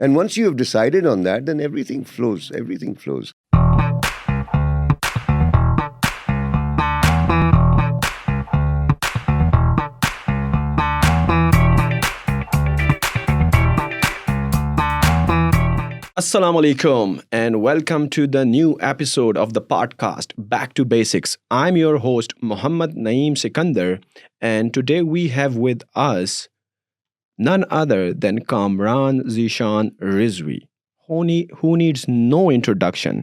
And once you have decided on that, then everything flows. Everything flows. Assalamu alaikum and welcome to the new episode of the podcast Back to Basics. I'm your host Muhammad Naeem Sikandar, and today we have with us none other than Kamran Zishan Rizvi, who needs no introduction.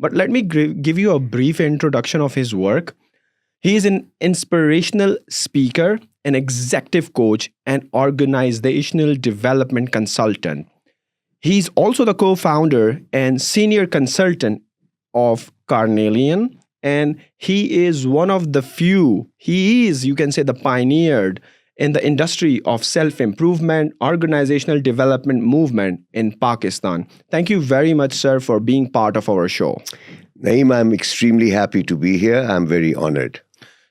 But let me give you a brief introduction of his work. He is an inspirational speaker, an executive coach, and organizational development consultant. He's also the co-founder and senior consultant of Carnelian, and he is one of the few, you can say, the pioneered in the industry of self-improvement, organizational development movement in Pakistan. Thank you very much, sir, for being part of our show. Naeem, I'm extremely happy to be here. I'm very honored.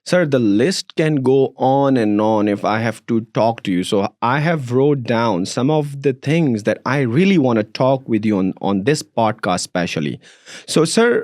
Sir, the list can go on and on if I have to talk to you. So I have wrote down some of the things that I really want to talk with you on this podcast specially. So, sir,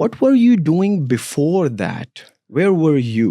What were you doing before that? Where were you?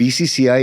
BCCI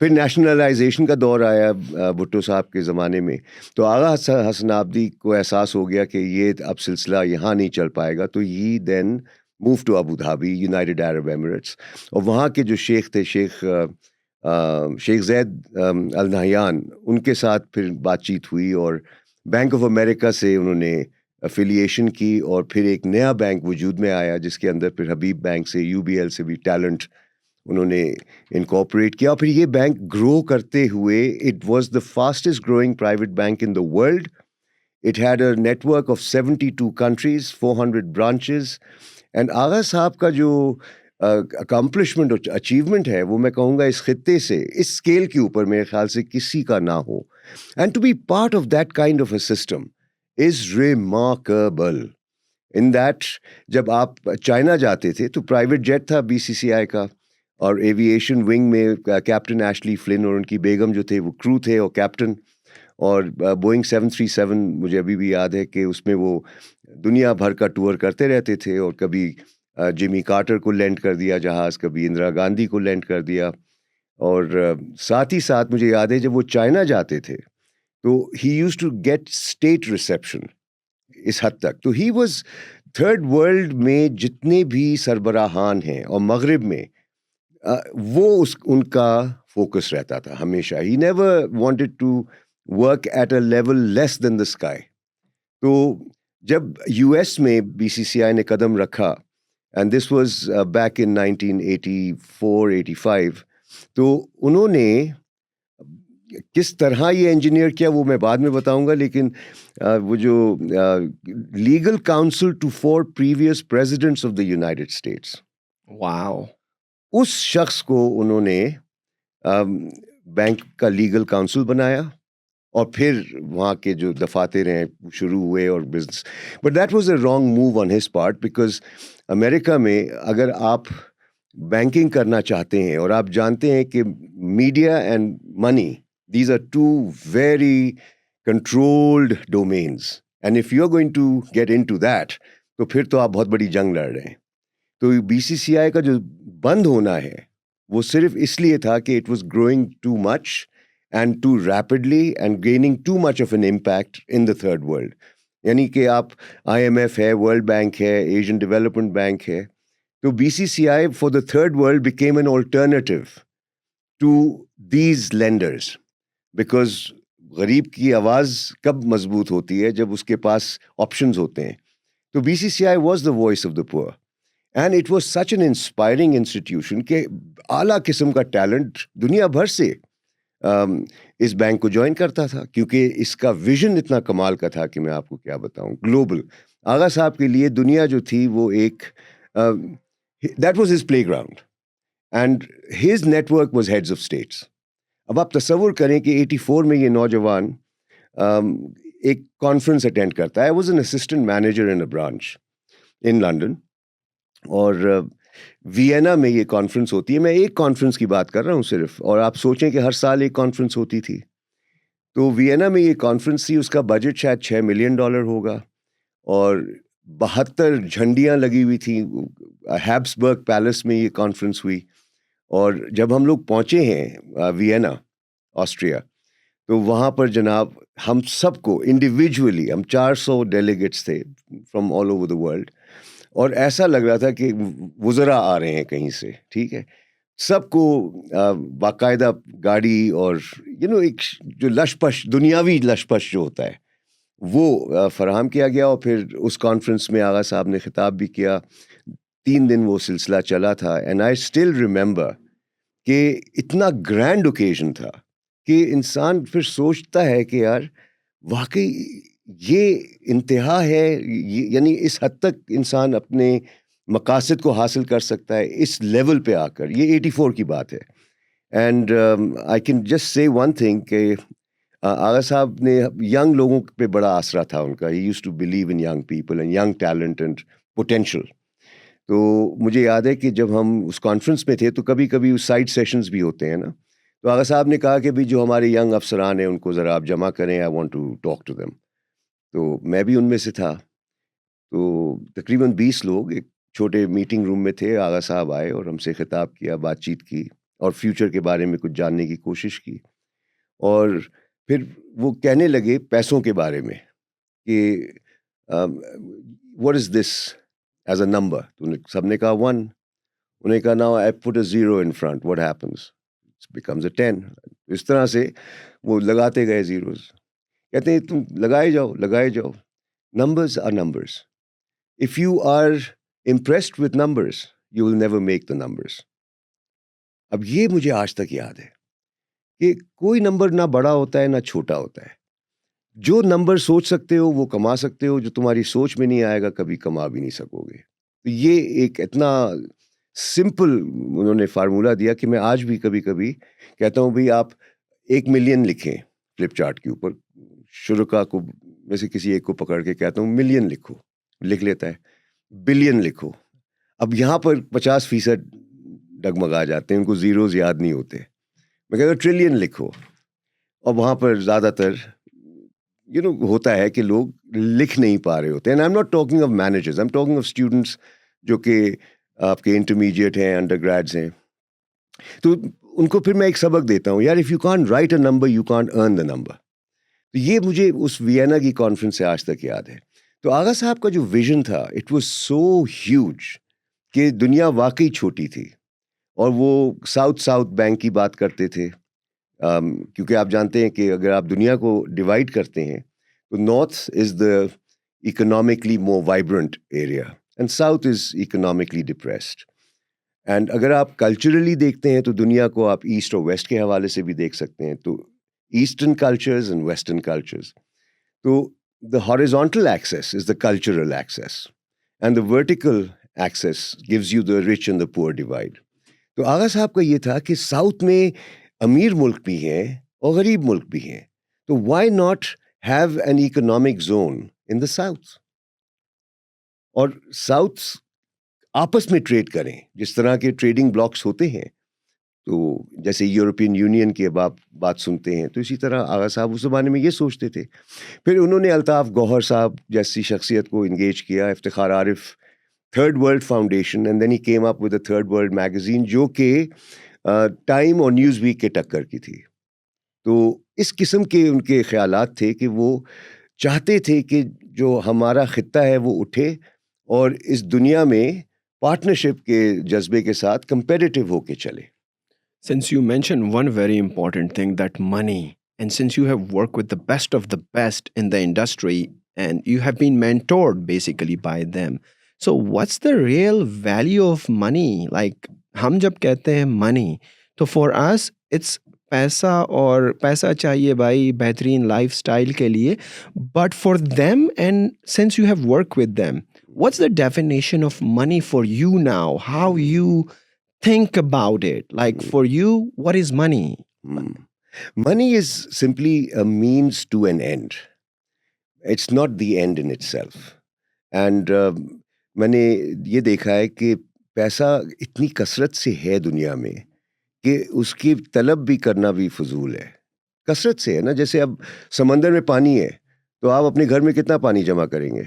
پھر nationalisation کا دور آیا بھٹو صاحب کے زمانے میں، تو آغا حسن آبدی کو احساس ہو گیا کہ یہ اب سلسلہ یہاں نہیں چل پائے گا، تو he then move to Abu Dhabi, United Arab Emirates, اور وہاں کے جو شیخ تھے، شیخ زید ال نہیان، ان کے ساتھ پھر بات چیت ہوئی، اور بینک آف امریکہ سے انہوں نے افیلیشن کی، اور پھر ایک نیا بینک وجود میں آیا جس کے اندر پھر حبیب بینک سے، یو بی ایل سے بھی ٹیلنٹ انہوں نے انکارپوریٹ کیا، اور پھر یہ بینک گرو کرتے ہوئے it was the fastest growing private bank in the world. It had a network of 72 countries, 400 branches. And آغا صاحب کا جو اکمپلشمنٹ اور اچیومنٹ ہے وہ میں کہوں گا اس خطے سے، اس اسکیل کے اوپر میرے خیال سے کسی کا نہ ہو. And to be part of that kind of a system is remarkable. In that جب آپ چائنا جاتے تھے تو پرائیویٹ جیٹ تھا BCCI کا، اور ایویشن ونگ میں کیپٹن ایشلی فلن اور ان کی بیگم جو تھے وہ کرو تھے اور کیپٹن. اور بوئنگ 737 مجھے ابھی بھی یاد ہے کہ اس میں وہ دنیا بھر کا ٹور کرتے رہتے تھے، اور کبھی جمی کارٹر کو لینڈ کر دیا جہاز، کبھی اندرا گاندھی کو لینڈ کر دیا. اور ساتھ ہی ساتھ مجھے یاد ہے جب وہ چائنا جاتے تھے تو he used to get state reception اس حد تک. تو ہی واز تھرڈ ورلڈ میں جتنے بھی سربراہان ہیں اور مغرب میں وہ ان کا فوکس رہتا تھا ہمیشہ. He never wanted to work at a level less than the sky. تو جب US میں BCCI نے قدم رکھا، and this was back in 1984-85، تو انہوں نے کس طرح یہ انجینئر کیا وہ میں بعد میں بتاؤں گا، لیکن وہ جو legal counsel to 4 previous presidents of the United States, wow, اس شخص کو انہوں نے بینک کا لیگل کاؤنسل بنایا، اور پھر وہاں کے جو دفاتر ہیں شروع ہوئے اور business. But that was a wrong move on his part, because امریکہ میں اگر آپ بینکنگ کرنا چاہتے ہیں، اور آپ جانتے ہیں کہ media and money, these are two very controlled domains, and if you are going to get into that, تو پھر تو آپ بہت بڑی جنگ لڑ رہے ہیں. تو BCCI کا جو بند ہونا ہے وہ صرف اس لیے تھا کہ it was growing too much and too rapidly and gaining too much of an impact in the third world. یعنی کہ آپ IMF ہے، ورلڈ بینک ہے، ایشین ڈیولپمنٹ بینک ہے، تو BCCI for the third world became an alternative to these lenders. Because غریب کی آواز کب مضبوط ہوتی ہے؟ جب اس کے پاس آپشنز ہوتے ہیں. تو BCCI was the voice of the poor, and it was such an inspiring institution کہ اعلیٰ قسم کا ٹیلنٹ دنیا بھر سے اس بینک کو جوائن کرتا تھا، کیونکہ اس کا ویژن اتنا کمال کا تھا کہ میں آپ کو کیا بتاؤں. گلوبل آغا صاحب کے لیے دنیا جو تھی وہ ایک that was his playground, and his network was heads of states. اب آپ تصور کریں کہ 84 میں یہ نوجوان ایک کانفرنس اٹینڈ کرتا ہے. Was an assistant manager in a branch in London, اور وینا میں یہ کانفرنس ہوتی ہے. میں ایک کانفرنس کی بات کر رہا ہوں صرف، اور آپ سوچیں کہ ہر سال ایک کانفرنس ہوتی تھی. تو وینا میں یہ کانفرنس تھی، اس کا بجٹ شاید $6 ملین ہوگا، اور 72 جھنڈیاں لگی ہوئی تھیں. ہیبسبرگ پیلس میں یہ کانفرنس ہوئی، اور جب ہم لوگ پہنچے ہیں وینا آسٹریا، تو وہاں پر جناب ہم سب کو انڈیویجولی، ہم 400 ڈیلیگیٹس تھے from all over the world, اور ایسا لگ رہا تھا کہ وزراء آ رہے ہیں کہیں سے. ٹھیک ہے، سب کو باقاعدہ گاڑی اور ایک جو لشپش، دنیاوی لشپش جو ہوتا ہے وہ فراہم کیا گیا. اور پھر اس کانفرنس میں آغا صاحب نے خطاب بھی کیا. 3 دن وہ سلسلہ چلا تھا، اینڈ آئی اسٹل ریممبر کہ اتنا گرینڈ اوکیزن تھا کہ انسان پھر سوچتا ہے کہ یار واقعی یہ انتہا ہے، یعنی اس حد تک انسان اپنے مقاصد کو حاصل کر سکتا ہے اس لیول پہ آ کر. یہ 84 کی بات ہے. And I can just say one thing کہ آغا صاحب نے ینگ لوگوں پہ بڑا آسرا تھا ان کا. He used to believe in young people and young talent and potential. تو مجھے یاد ہے کہ جب ہم اس کانفرنس میں تھے تو کبھی کبھی اس سائڈ سیشنز بھی ہوتے ہیں نا، تو آغا صاحب نے کہا کہ بھی جو ہمارے ینگ افسران ہیں ان کو ذرا آپ جمع کریں، I want to talk to them. تو میں بھی ان میں سے تھا. تو تقریباً 20 لوگ ایک چھوٹے میٹنگ روم میں تھے. آغا صاحب آئے اور ہم سے خطاب کیا، بات چیت کی. اور فیوچر کے بارے میں کچھ جاننے کی کوشش کی. اور پھر وہ کہنے لگے پیسوں کے بارے میں کہ what is this as a number. تو سب نے کہا 1. انہوں نے کہا now I put a 0 in front, what happens, becomes a 10. اس طرح سے وہ لگاتے گئے زیروز. کہتے ہیں تم لگائے جاؤ. Numbers are numbers. If you are impressed with numbers you will never make the numbers. اب یہ مجھے آج تک یاد ہے کہ کوئی نمبر نہ بڑا ہوتا ہے نہ چھوٹا ہوتا ہے. جو نمبر سوچ سکتے ہو وہ کما سکتے ہو, جو تمہاری سوچ میں نہیں آئے گا کبھی کما بھی نہیں سکو گے. تو یہ ایک اتنا سمپل انہوں نے فارمولا دیا کہ میں آج بھی کبھی کبھی کہتا ہوں بھئی آپ 1 ملین لکھیں فلپ چارٹ کے اوپر. شرکا کو میں سے کسی ایک کو پکڑ کے کہتا ہوں ملین لکھو, لکھ لیتا ہے. بلین لکھو. اب یہاں پر 50% ڈگمگا جاتے ہیں, ان کو زیروز یاد نہیں ہوتے. میں کہتا ہوں ٹریلین لکھو, اور وہاں پر زیادہ تر ہوتا ہے کہ لوگ لکھ نہیں پا رہے ہوتے ہیں. I am not talking of managers, I am talking of students جو کہ آپ کے انٹرمیڈیٹ ہیں, انڈر گریڈز ہیں. تو ان کو پھر میں ایک سبق دیتا ہوں, یار if you can't right a number you can't earn the number. تو یہ مجھے اس وینا کی کانفرنس سے آج تک یاد ہے. تو آغا صاحب کا جو ویژن تھا اٹ واز سو ہیوج کہ دنیا واقعی چھوٹی تھی. اور وہ ساؤتھ بینک کی بات کرتے تھے, کیونکہ آپ جانتے ہیں کہ اگر آپ دنیا کو ڈیوائڈ کرتے ہیں تو north is the economically more vibrant area and south is economically depressed. And اگر آپ کلچرلی دیکھتے ہیں تو دنیا کو آپ ایسٹ اور ویسٹ کے حوالے سے بھی دیکھ سکتے ہیں. تو eastern cultures and western cultures. تو the horizontal axis is the cultural axis and the vertical axis gives you the rich and the poor divide. تو آغا صاحب کا یہ تھا کہ ساؤتھ میں امیر ملک بھی ہیں اور غریب ملک بھی ہیں, تو why not have an economic zone in the south, اور ساؤتھ آپس میں ٹریڈ کریں جس طرح کے ٹریڈنگ بلاکس ہوتے ہیں. تو جیسے یورپین یونین کی اب آپ بات سنتے ہیں تو اسی طرح آغا صاحب اس زمانے میں یہ سوچتے تھے. پھر انہوں نے الطاف گوہر صاحب جیسی شخصیت کو انگیج کیا, Iftikhar Arif, Third World Foundation, and then he came up with a Third World magazine جو کہ ٹائم اور نیوز ویک کے ٹکر کی تھی. تو اس قسم کے ان کے خیالات تھے کہ وہ چاہتے تھے کہ جو ہمارا خطہ ہے وہ اٹھے اور اس دنیا میں پارٹنرشپ کے جذبے کے ساتھ کمپیٹیٹو ہو کے چلے. Since you mentioned one very important thing, that money, and since you have worked with the best in the industry and you have been mentored basically by them, so what's the real value of money? Like hum jab kehte hain money, to for us it's paisa aur paisa chahiye bhai behtareen lifestyle ke liye, but for them, and since you have worked with them, what's the definition of money for you now? How you think about it? Like for you, what is money? Money is simply a means to an end. It's not the end in itself. And میں نے یہ دیکھا ہے کہ پیسہ اتنی کثرت سے ہے دنیا میں کہ اس کی طلب بھی کرنا بھی فضول ہے. کثرت سے ہے نا, جیسے اب سمندر میں پانی ہے تو آپ اپنے گھر میں کتنا پانی جمع کریں گے.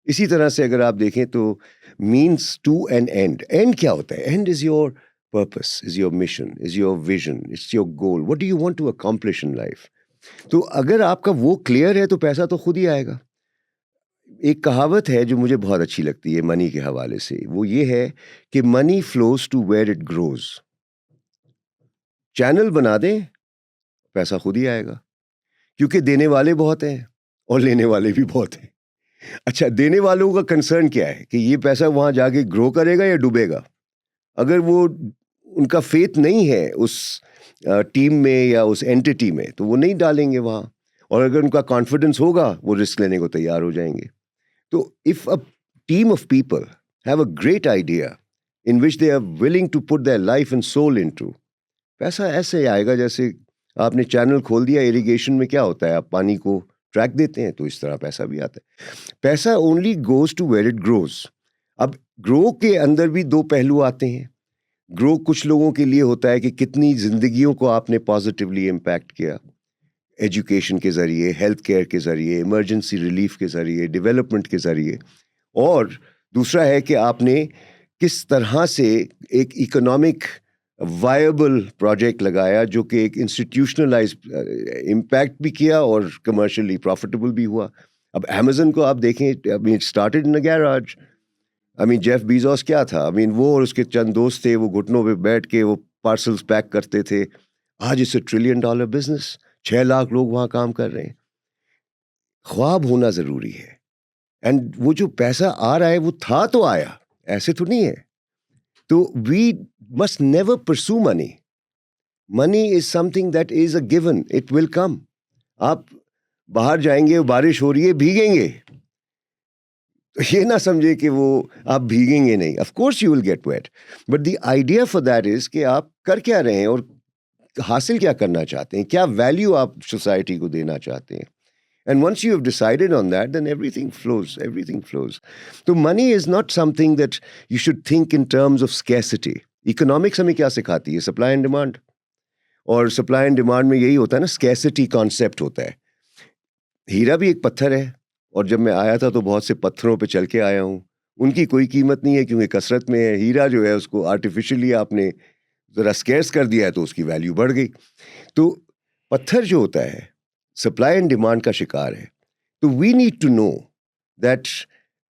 اسی طرح سے اگر آپ دیکھیں تو means to an end. End کیا ہوتا ہے؟ End is your purpose, is your mission, is your vision, it's your goal. What do you want to accomplish in life. تو اگر آپ کا وہ کلیئر ہے تو پیسہ تو خود ہی آئے گا. ایک کہاوت ہے جو مجھے بہت اچھی لگتی ہے منی کے حوالے سے, وہ یہ ہے کہ money flows to where it grows. Channel بنا دیں, پیسہ خود ہی آئے گا, کیونکہ دینے والے بہت ہیں اور لینے والے بھی بہت ہیں. اچھا, دینے والوں کا کنسرن کیا ہے کہ یہ پیسہ وہاں جا کے گرو کرے گا یا ڈوبے گا. اگر وہ ان کا فیتھ نہیں ہے اس ٹیم میں یا اس اینٹی میں تو وہ نہیں ڈالیں گے وہاں, اور اگر ان کا کانفیڈنس ہوگا وہ رسک لینے کو تیار ہو جائیں گے. تو if a team of people have a great idea in which they are willing to put their life and soul into, پیسہ ایسے آئے گا جیسے آپ نے چینل کھول دیا. اریگیشن میں کیا ہوتا ہے, آپ پانی کو ٹریک دیتے ہیں تو اس طرح پیسہ بھی آتا ہے. پیسہ only goes to where it grows. اب گرو کے اندر بھی دو پہلو آتے ہیں. گرو کچھ لوگوں کے لیے ہوتا ہے کہ کتنی زندگیوں کو آپ نے پازیٹیولی امپیکٹ کیا, ایجوکیشن کے ذریعے, ہیلتھ کیئر کے ذریعے, ایمرجنسی ریلیف کے ذریعے, ڈیولپمنٹ کے ذریعے. اور دوسرا ہے کہ آپ نے کس طرح سے ایک اکنامک وائبل پروجیکٹ لگایا جو کہ ایک انسٹیٹیوشنلائز امپیکٹ بھی کیا اور کمرشلی پروفیٹیبل بھی ہوا. اب امیزن کو آپ دیکھیں, started in garage. Jeff Bezos کیا تھا, وہ اور اس کے چند دوست تھے, وہ گھٹنوں پہ بیٹھ کے وہ پارسلز پیک کرتے تھے. آج اس $1 ٹریلین بزنس, 6 لاکھ لوگ وہاں کام کر رہے ہیں. خواب ہونا ضروری ہے, اینڈ وہ جو پیسہ آ رہا ہے وہ تھا تو آیا, ایسے تو نہیں ہے. تو وی must never pursue money. Money is something that is a given, it will come. آپ باہر جائیں گے, بارش ہو رہی ہے, بھیگیں گے, یہ نہ سمجھے کہ وہ آپ بھیگیں گے نہیں. Of course you will get wet, but the idea for that is کہ آپ کر کیا رہے ہیں اور حاصل کیا کرنا چاہتے ہیں, کیا ویلیو آپ سوسائٹی کو دینا چاہتے ہیں. And once you have decided on that, then everything flows, everything flows. So money is not something that you should think in terms of scarcity. Economics ہمیں کیا سکھاتی ہے, supply and demand. اور supply and demand میں یہی ہوتا ہے نا, scarcity concept ہوتا ہے. ہیرا بھی ایک پتھر ہے, اور جب میں آیا تھا تو بہت سے پتھروں پہ چل کے آیا ہوں. ان کی کوئی قیمت نہیں ہے کیونکہ کثرت میں ہے. ہیرا جو ہے اس کو آرٹیفیشلی آپ نے ذرا اسکیئرس کر دیا ہے تو اس کی ویلیو بڑھ گئی. تو پتھر جو ہوتا ہے سپلائی اینڈ ڈیمانڈ کا شکار ہے. تو we need to know that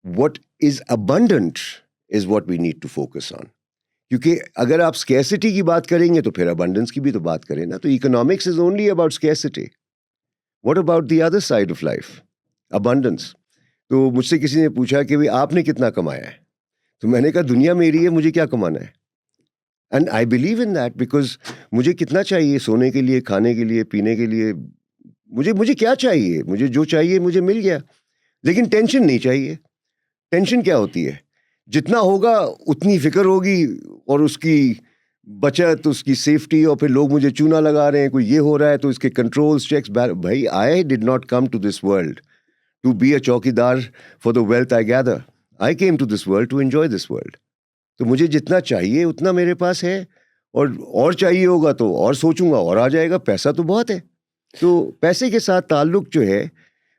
what is abundant is what we need to focus on. کیونکہ اگر آپ اسکیرسٹی کی بات کریں گے تو پھر ابنڈنس کی بھی تو بات کریں نا. تو economics is only about scarcity. What about the other side of life, abundance. تو مجھ سے کسی نے پوچھا کہ بھائی آپ نے کتنا کمایا ہے, تو میں نے کہا دنیا میری ہے, مجھے کیا کمانا ہے. And I believe in that, because مجھے کتنا چاہیے سونے کے لیے, کھانے کے لیے, پینے کے لیے, مجھے کیا چاہیے, مجھے جو چاہیے مجھے مل گیا. لیکن ٹینشن نہیں چاہیے. ٹینشن کیا ہوتی ہے, جتنا ہوگا اتنی فکر ہوگی, اور اس کی بچت, اس کی سیفٹی, اور پھر لوگ مجھے چونا لگا رہے ہیں, کوئی یہ ہو رہا ہے تو اس کے کنٹرولز, چیکس. بھائی I did not come to this world to be a chowkidar for the wealth I gather. I came to this world to enjoy this world. تو مجھے جتنا چاہیے اتنا میرے پاس ہے, اور چاہیے ہوگا تو اور سوچوں گا اور آ جائے گا. پیسہ تو بہت ہے. تو پیسے کے ساتھ تعلق جو ہے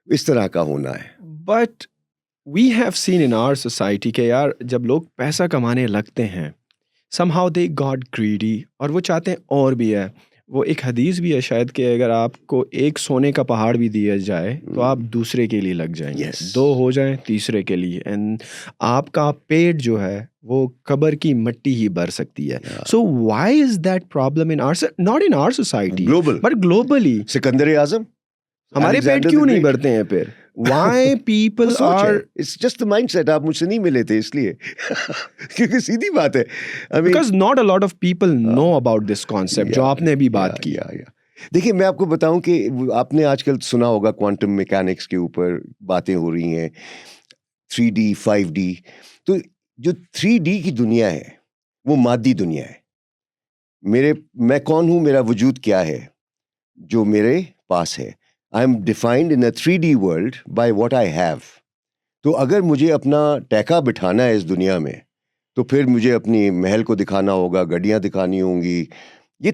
اس طرح کا ہونا ہے. But we have seen in our society کہ یار جب لوگ پیسہ کمانے لگتے ہیں somehow they got greedy, اور وہ چاہتے ہیں اور بھی ہے. وہ ایک حدیث بھی ہے شاید کہ اگر آپ کو ایک سونے کا پہاڑ بھی دیا جائے تو آپ دوسرے کے لیے لگ جائیں گے, Yes. 2 ہو جائیں تیسرے کے لیے, اینڈ آپ کا پیٹ جو ہے وہ قبر کی مٹی ہی بھر سکتی ہے. So why is that problem in our, not in our society Global. But globally. Sikandar Azam, ہمارے پیٹ کیوں نہیں بھرتے ہیں پھر؟ Why people are, it's just mindset. آپ مجھ سے نہیں ملے تھے اس لیے کیونکہ سیدھی بات ہے, because not a lot of people know about this concept جو آپ نے بھی بات کی. دیکھیے میں آپ کو بتاؤں کہ آپ نے آج کل سنا ہوگا کوانٹم میکینکس کے اوپر باتیں ہو رہی ہیں, 3D 5D. تو جو 3D کی دنیا ہے وہ مادی دنیا ہے. میں کون ہوں, میرا وجود کیا ہے جو میرے پاس ہے. I am defined in a 3D world by what I have. تو اگر مجھے اپنا ٹیکا بٹھانا ہے اس دنیا میں تو پھر مجھے اپنی محل کو دکھانا ہوگا, گڈیاں دکھانی ہوں گی. یہ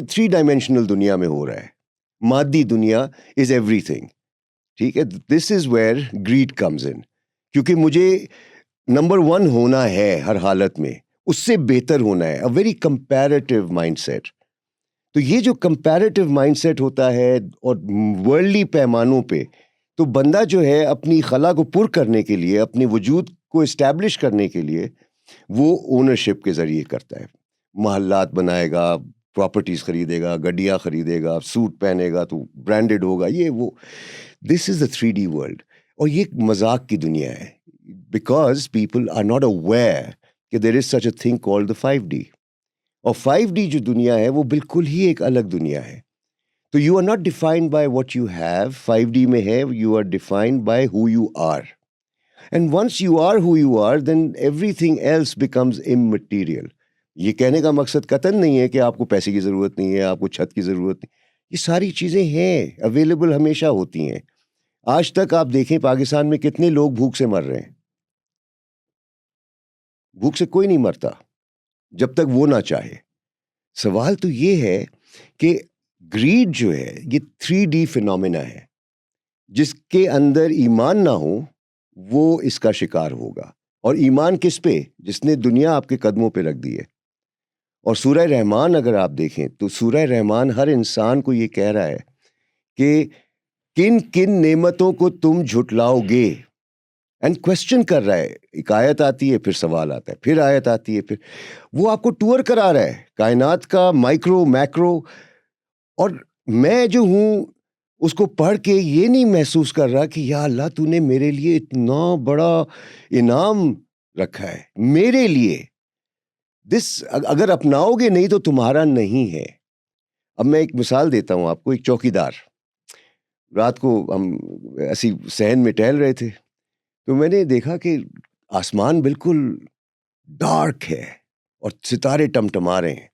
3 ڈائمینشنل دنیا میں ہو رہا ہے. مادی دنیا از ایوری تھنگ. ٹھیک ہے, this is where grade comes in. کیونکہ مجھے نمبر 1 ہونا ہے ہر حالت میں, اس سے بہتر ہونا ہے. A very comparative mindset. تو یہ جو کمپیریٹیو مائنڈ سیٹ ہوتا ہے اور ورلڈلی پیمانوں پہ, تو بندہ جو ہے اپنی خلا کو پر کرنے کے لیے, اپنے وجود کو اسٹیبلش کرنے کے لیے وہ اونرشپ کے ذریعے کرتا ہے. محلات بنائے گا, پراپرٹیز خریدے گا, گڈیاں خریدے گا, سوٹ پہنے گا تو برانڈڈ ہوگا, یہ وہ. This is a 3D world. اور یہ ایک مذاق کی دنیا ہے, because people are not aware کہ there is such a thing called the 5D. اور 5D جو دنیا ہے وہ بالکل ہی ایک الگ دنیا ہے. تو you are not defined by what you have. 5D میں ہے you are defined by who you are. And once you are who you are then everything else becomes immaterial. یہ کہنے کا مقصد قطعاً نہیں ہے کہ آپ کو پیسے کی ضرورت نہیں ہے, آپ کو چھت کی ضرورت نہیں. یہ ساری چیزیں ہیں, اویلیبل ہمیشہ ہوتی ہیں. آج تک آپ دیکھیں پاکستان میں کتنے لوگ بھوک سے مر رہے ہیں. بھوک سے کوئی نہیں مرتا جب تک وہ نہ چاہے. سوال تو یہ ہے کہ گریڈ جو ہے یہ 3D فینومینا ہے. جس کے اندر ایمان نہ ہو وہ اس کا شکار ہوگا. اور ایمان کس پہ؟ جس نے دنیا آپ کے قدموں پہ رکھ دی ہے. اور سورہ رحمان اگر آپ دیکھیں تو سورہ رحمان ہر انسان کو یہ کہہ رہا ہے کہ کن کن نعمتوں کو تم جھٹلاؤ گے، اینڈ کوشچن کر رہا ہے. ایک آیت آتی ہے، پھر سوال آتا ہے، پھر آیت آتی ہے، پھر وہ آپ کو ٹور کرا رہا ہے کائنات کا مائکرو میکرو. اور میں جو ہوں اس کو پڑھ کے یہ نہیں محسوس کر رہا کہ یا اللہ تو نے میرے لیے اتنا بڑا انعام رکھا ہے میرے لیے. اگر اپناؤ گے نہیں تو تمہارا نہیں ہے. اب میں ایک مثال دیتا ہوں آپ کو. ایک چوکیدار، رات کو ہم ایسی صحن میں ٹہل رہے تھے تو میں نے دیکھا کہ آسمان بالکل ڈارک ہے اور ستارے ٹمٹما رہے ہیں،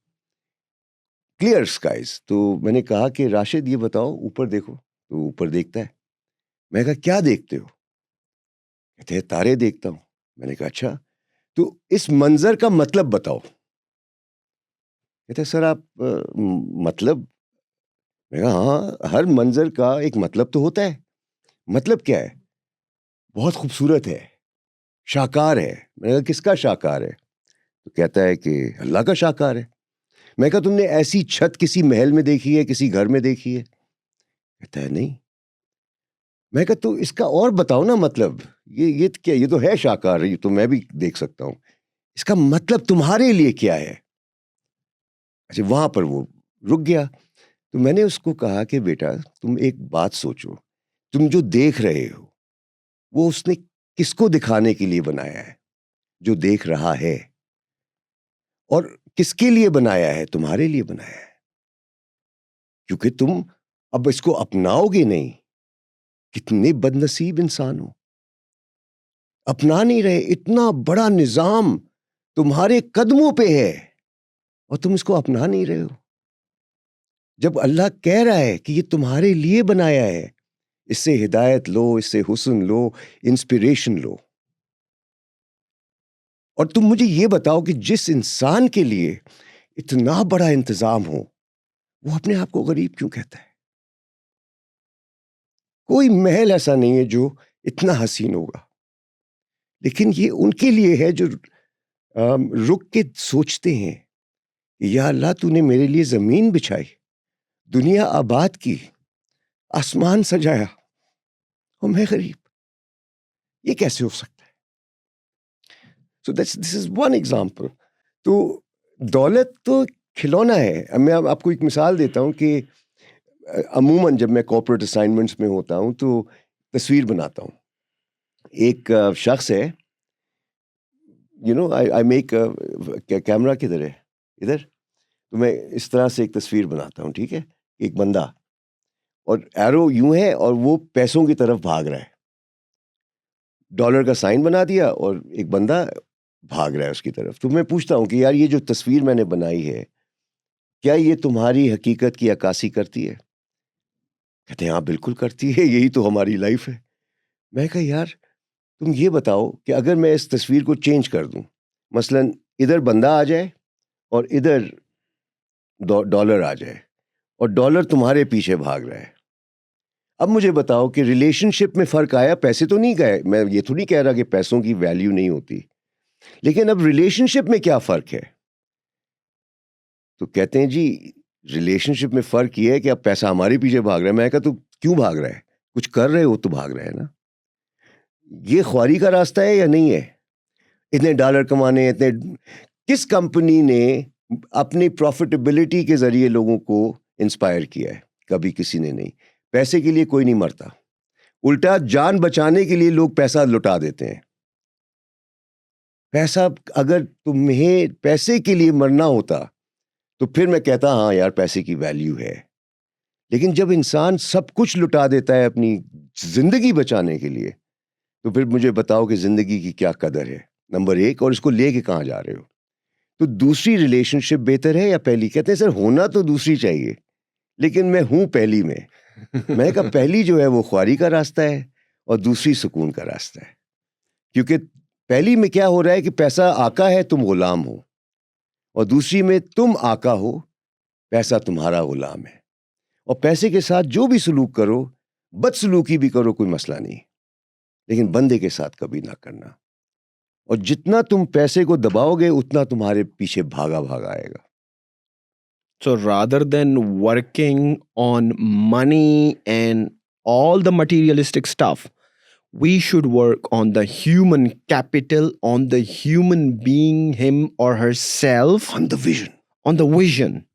کلیئر اسکائز. تو میں نے کہا کہ راشد یہ بتاؤ اوپر دیکھو. تو اوپر دیکھتا ہے. میں نے کہا کیا دیکھتے ہو؟ کہتے ہیں تارے دیکھتا ہوں. میں نے کہا اچھا تو اس منظر کا مطلب بتاؤ. کہتے ہیں سر آپ مطلب؟ میں کہا ہاں، ہر منظر کا ایک مطلب تو ہوتا ہے. مطلب کیا ہے؟ بہت خوبصورت ہے، شاہکار ہے. میں نے کہا کس کا شاہکار ہے؟ تو کہتا ہے کہ اللہ کا شاہکار ہے. میں کہا تم نے ایسی چھت کسی محل میں دیکھی ہے، کسی گھر میں دیکھی ہے؟ کہتا ہے نہیں. میں کہا تو اس کا اور بتاؤ نا مطلب. یہ کیا، یہ تو ہے شاہکار، یہ تو میں بھی دیکھ سکتا ہوں. اس کا مطلب تمہارے لیے کیا ہے؟ اچھا وہاں پر وہ رک گیا. تو میں نے اس کو کہا کہ بیٹا تم ایک بات سوچو، تم جو دیکھ رہے ہو وہ اس نے کس کو دکھانے کے لیے بنایا ہے؟ جو دیکھ رہا ہے. اور کس کے لیے بنایا ہے؟ تمہارے لیے بنایا ہے. کیونکہ تم اب اس کو اپناؤ گے نہیں. کتنے بد نصیب انسان ہو، اپنا نہیں رہے. اتنا بڑا نظام تمہارے قدموں پہ ہے اور تم اس کو اپنا نہیں رہے ہو. جب اللہ کہہ رہا ہے کہ یہ تمہارے لیے بنایا ہے، اس سے ہدایت لو، اس سے حسن لو، انسپریشن لو. اور تم مجھے یہ بتاؤ کہ جس انسان کے لیے اتنا بڑا انتظام ہو وہ اپنے آپ کو غریب کیوں کہتا ہے؟ کوئی محل ایسا نہیں ہے جو اتنا حسین ہوگا، لیکن یہ ان کے لیے ہے جو رک کے سوچتے ہیں یا اللہ تو نے میرے لیے زمین بچھائی، دنیا آباد کی، آسمان سجایا اور میں غریب. یہ کیسے ہو سکتا ہے؟ So this is one example. تو دولت تو کھلونا ہے. میں آپ کو ایک مثال دیتا ہوں کہ عموماً جب میں کارپوریٹ اسائنمنٹس میں ہوتا ہوں تو تصویر بناتا ہوں. ایک شخص ہے، I make کیمرہ کدھر ہے؟ ادھر. تو میں اس طرح سے ایک تصویر بناتا ہوں، ٹھیک ہے. ایک بندہ اور ایرو یوں ہے اور وہ پیسوں کی طرف بھاگ رہا ہے. ڈالر کا سائن بنا دیا اور ایک بندہ بھاگ رہا ہے اس کی طرف. تو میں پوچھتا ہوں کہ یار یہ جو تصویر میں نے بنائی ہے کیا یہ تمہاری حقیقت کی عکاسی کرتی ہے؟ کہتے ہیں ہاں بالکل کرتی ہے، یہی تو ہماری لائف ہے. میں کہا یار تم یہ بتاؤ کہ اگر میں اس تصویر کو چینج کر دوں، مثلا ادھر بندہ آ جائے اور ادھر ڈالر آ جائے اور ڈالر تمہارے پیچھے بھاگ رہا ہے، اب مجھے بتاؤ کہ ریلیشن شپ میں فرق آیا؟ پیسے تو نہیں گئے، میں یہ تو نہیں کہہ رہا کہ پیسوں کی ویلیو نہیں ہوتی، لیکن اب ریلیشن شپ میں کیا فرق ہے؟ تو کہتے ہیں جی ریلیشن شپ میں فرق یہ ہے کہ اب پیسہ ہمارے پیچھے بھاگ رہا ہے. میں کہا تو کیوں بھاگ رہا ہے؟ کچھ کر رہے ہو تو بھاگ رہے ہیں نا. یہ خواری کا راستہ ہے یا نہیں ہے؟ اتنے ڈالر کمانے، اتنے کس کمپنی نے اپنی پروفیٹیبلٹی کے ذریعے لوگوں کو انسپائر کیا ہے؟ کبھی کسی نے نہیں. پیسے کے لیے کوئی نہیں مرتا، الٹا جان بچانے کے لیے لوگ پیسہ لٹا دیتے ہیں. پیسہ، اگر تمہیں پیسے کے لیے مرنا ہوتا تو پھر میں کہتا ہاں یار پیسے کی ویلیو ہے. لیکن جب انسان سب کچھ لٹا دیتا ہے اپنی زندگی بچانے کے لیے تو پھر مجھے بتاؤ کہ زندگی کی کیا قدر ہے، نمبر ایک، اور اس کو لے کے کہاں جا رہے ہو. تو دوسری ریلیشن شپ بہتر ہے یا پہلی؟ کہتے ہیں سر ہونا تو دوسری چاہیے لیکن میں ہوں پہلی میں. میں کہا پہلی جو ہے وہ خواری کا راستہ ہے اور دوسری سکون کا راستہ ہے. کیونکہ پہلی میں کیا ہو رہا ہے کہ پیسہ آقا ہے، تم غلام ہو، اور دوسری میں تم آقا ہو، پیسہ تمہارا غلام ہے. اور پیسے کے ساتھ جو بھی سلوک کرو، بد سلوکی بھی کرو، کوئی مسئلہ نہیں، لیکن بندے کے ساتھ کبھی نہ کرنا. اور جتنا تم پیسے کو دباؤ گے اتنا تمہارے پیچھے بھاگا آئے گا. So rather than working on money and all the materialistic stuff, we should work on the human capital, on the human being, him or herself, on the vision. on the vision.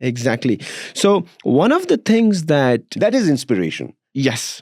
Exactly. So one of the things that, That is inspiration. yes,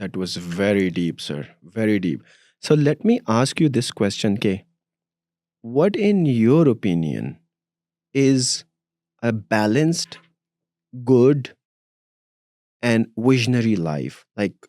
that was very deep, sir. Very deep. So let me ask you this question, K. What, in your opinion, is a balanced, good, and visionary life? Like,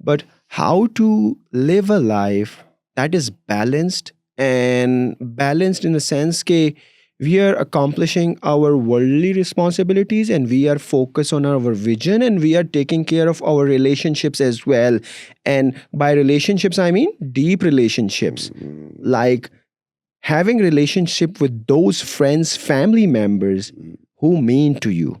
But how to live a life that is balanced, and balanced in the sense that we are accomplishing our worldly responsibilities and we are focused on our vision and we are taking care of our relationships as well. And by relationships, I mean deep relationships, like having relationship with those friends, family members who mean to you.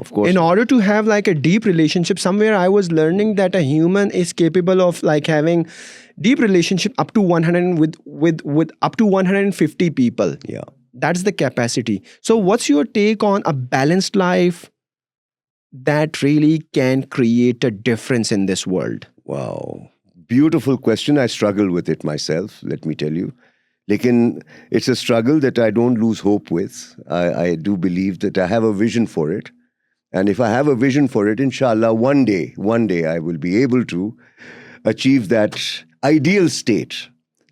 of course. In order to have like a deep relationship, somewhere I was learning that a human is capable of like having deep relationship up to 100 with up to 150 people. Yeah. That's the capacity. So what's your take on a balanced life that really can create a difference in this world? Wow. Beautiful question. I struggle with it myself, let me tell you. Lekin it's a struggle that I don't lose hope with. I do believe that I have a vision for it. And if I have a vision for it, inshallah, one day I will be able to achieve that ideal state.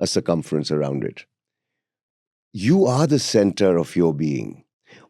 a circumference around it. You are the center of your being.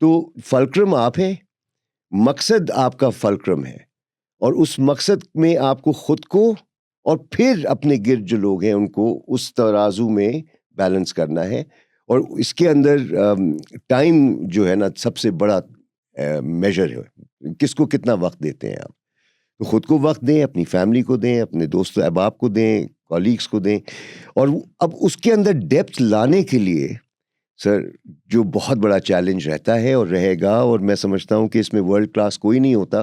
تو فلکرم آپ ہیں, مقصد آپ کا فلکرم ہے, اور اس مقصد میں آپ کو خود کو اور پھر اپنے گرد جو لوگ ہیں ان کو اس ترازو میں بیلنس کرنا ہے. اور اس کے اندر ٹائم جو ہے نا سب سے بڑا میجر ہے, کس کو کتنا وقت دیتے ہیں آپ. تو خود کو وقت دیں, اپنی فیملی کو دیں, اپنے دوست احباب کو دیں, کولیگس کو دیں. اور اب اس کے اندر ڈیپتھ لانے کے لیے سر جو بہت بڑا چیلنج رہتا ہے اور رہے گا, اور میں سمجھتا ہوں کہ اس میں ورلڈ کلاس کوئی نہیں ہوتا,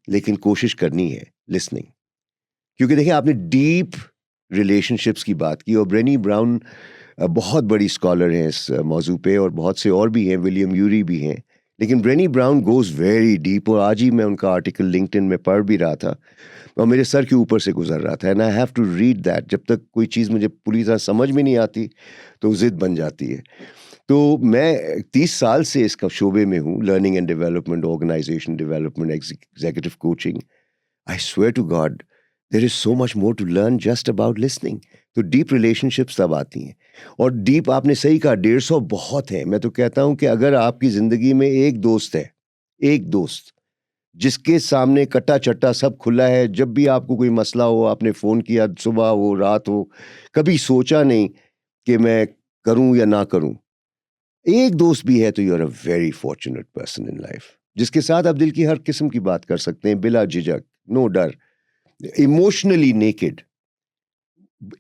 لیکن کوشش کرنی ہے لسننگ. کیونکہ دیکھیں آپ نے ڈیپ ریلیشن شپس کی بات کی, اور برینی براؤن بہت بڑی اسکالر ہیں اس موضوع پہ, اور بہت سے اور بھی ہیں, ولیم یوری بھی ہیں, لیکن brainy brown goes very deep. اور آج ہی میں ان کا آرٹیکل لنکڈ ان میں پڑھ بھی رہا تھا اور میرے سر کے اوپر سے گزر رہا تھا, and I have to read that. جب تک کوئی چیز مجھے پوری طرح سمجھ میں نہیں آتی تو ضد بن جاتی ہے. تو میں 30 سال سے اس کا شعبے میں ہوں, learning and development, organization development, executive coaching. I swear to God there is so much more to learn just about listening. تو ڈیپ ریلیشن شپس تب آتی ہیں. اور ڈیپ آپ نے صحیح کہا, 150 بہت ہیں. میں تو کہتا ہوں کہ اگر آپ کی زندگی میں ایک دوست ہے, ایک دوست جس کے سامنے کٹا چٹا سب کھلا ہے, جب بھی آپ کو کوئی مسئلہ ہو آپ نے فون کیا, صبح ہو رات ہو, کبھی سوچا نہیں کہ میں کروں یا نہ کروں, ایک دوست بھی ہے, تو you are a very fortunate person in life, جس کے ساتھ آپ دل کی ہر قسم کی بات کر سکتے ہیں بلا جھجک, نو ڈر, ایموشنلی نیکڈ.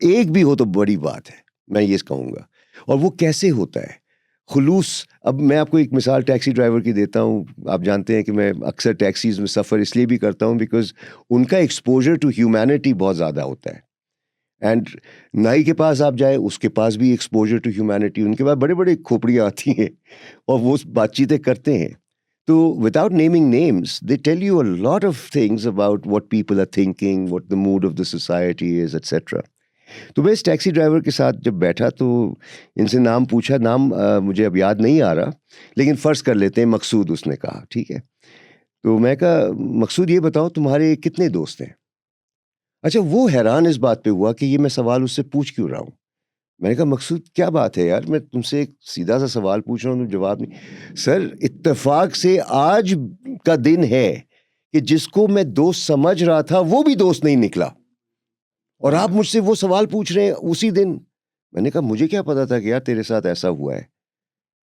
ایک بھی ہو تو بڑی بات ہے, میں یہ کہوں گا. اور وہ کیسے ہوتا ہے خلوص. اب میں آپ کو ایک مثال ٹیکسی ڈرائیور کی دیتا ہوں. آپ جانتے ہیں کہ میں اکثر ٹیکسیز میں سفر اس لیے بھی کرتا ہوں بیکاز ان کا ایکسپوجر ٹو ہیومینٹی بہت زیادہ ہوتا ہے. اینڈ نائی کے پاس آپ جائیں, اس کے پاس بھی ایکسپوجر ٹو ہیومینٹی, ان کے پاس بڑے بڑے کھوپڑیاں آتی ہیں اور وہ بات چیتیں کرتے ہیں. تو without naming names they tell you a lot of things about what people are thinking, what the mood of the society is, etcetera. تو میں اس ٹیکسی ڈرائیور کے ساتھ جب بیٹھا تو ان سے نام پوچھا, نام مجھے اب یاد نہیں آ رہا, لیکن فرض کر لیتے ہیں مقصود, اس نے کہا ٹھیک ہے. تو میں کہا مقصود یہ بتاؤ تمہارے کتنے دوست ہیں. اچھا, وہ حیران اس بات پہ ہوا کہ یہ میں سوال اس سے پوچھ کیوں رہا ہوں. میں نے کہا مقصود کیا بات ہے یار, میں تم سے ایک سیدھا سا سوال پوچھ رہا ہوں, تم جواب نہیں. سر اتفاق سے آج کا دن ہے کہ جس کو میں دوست سمجھ رہا تھا وہ بھی دوست نہیں نکلا, اور آپ مجھ سے وہ سوال پوچھ رہے ہیں اسی دن. میں نے کہا مجھے کیا پتا تھا کہ یار تیرے ساتھ ایسا ہوا ہے.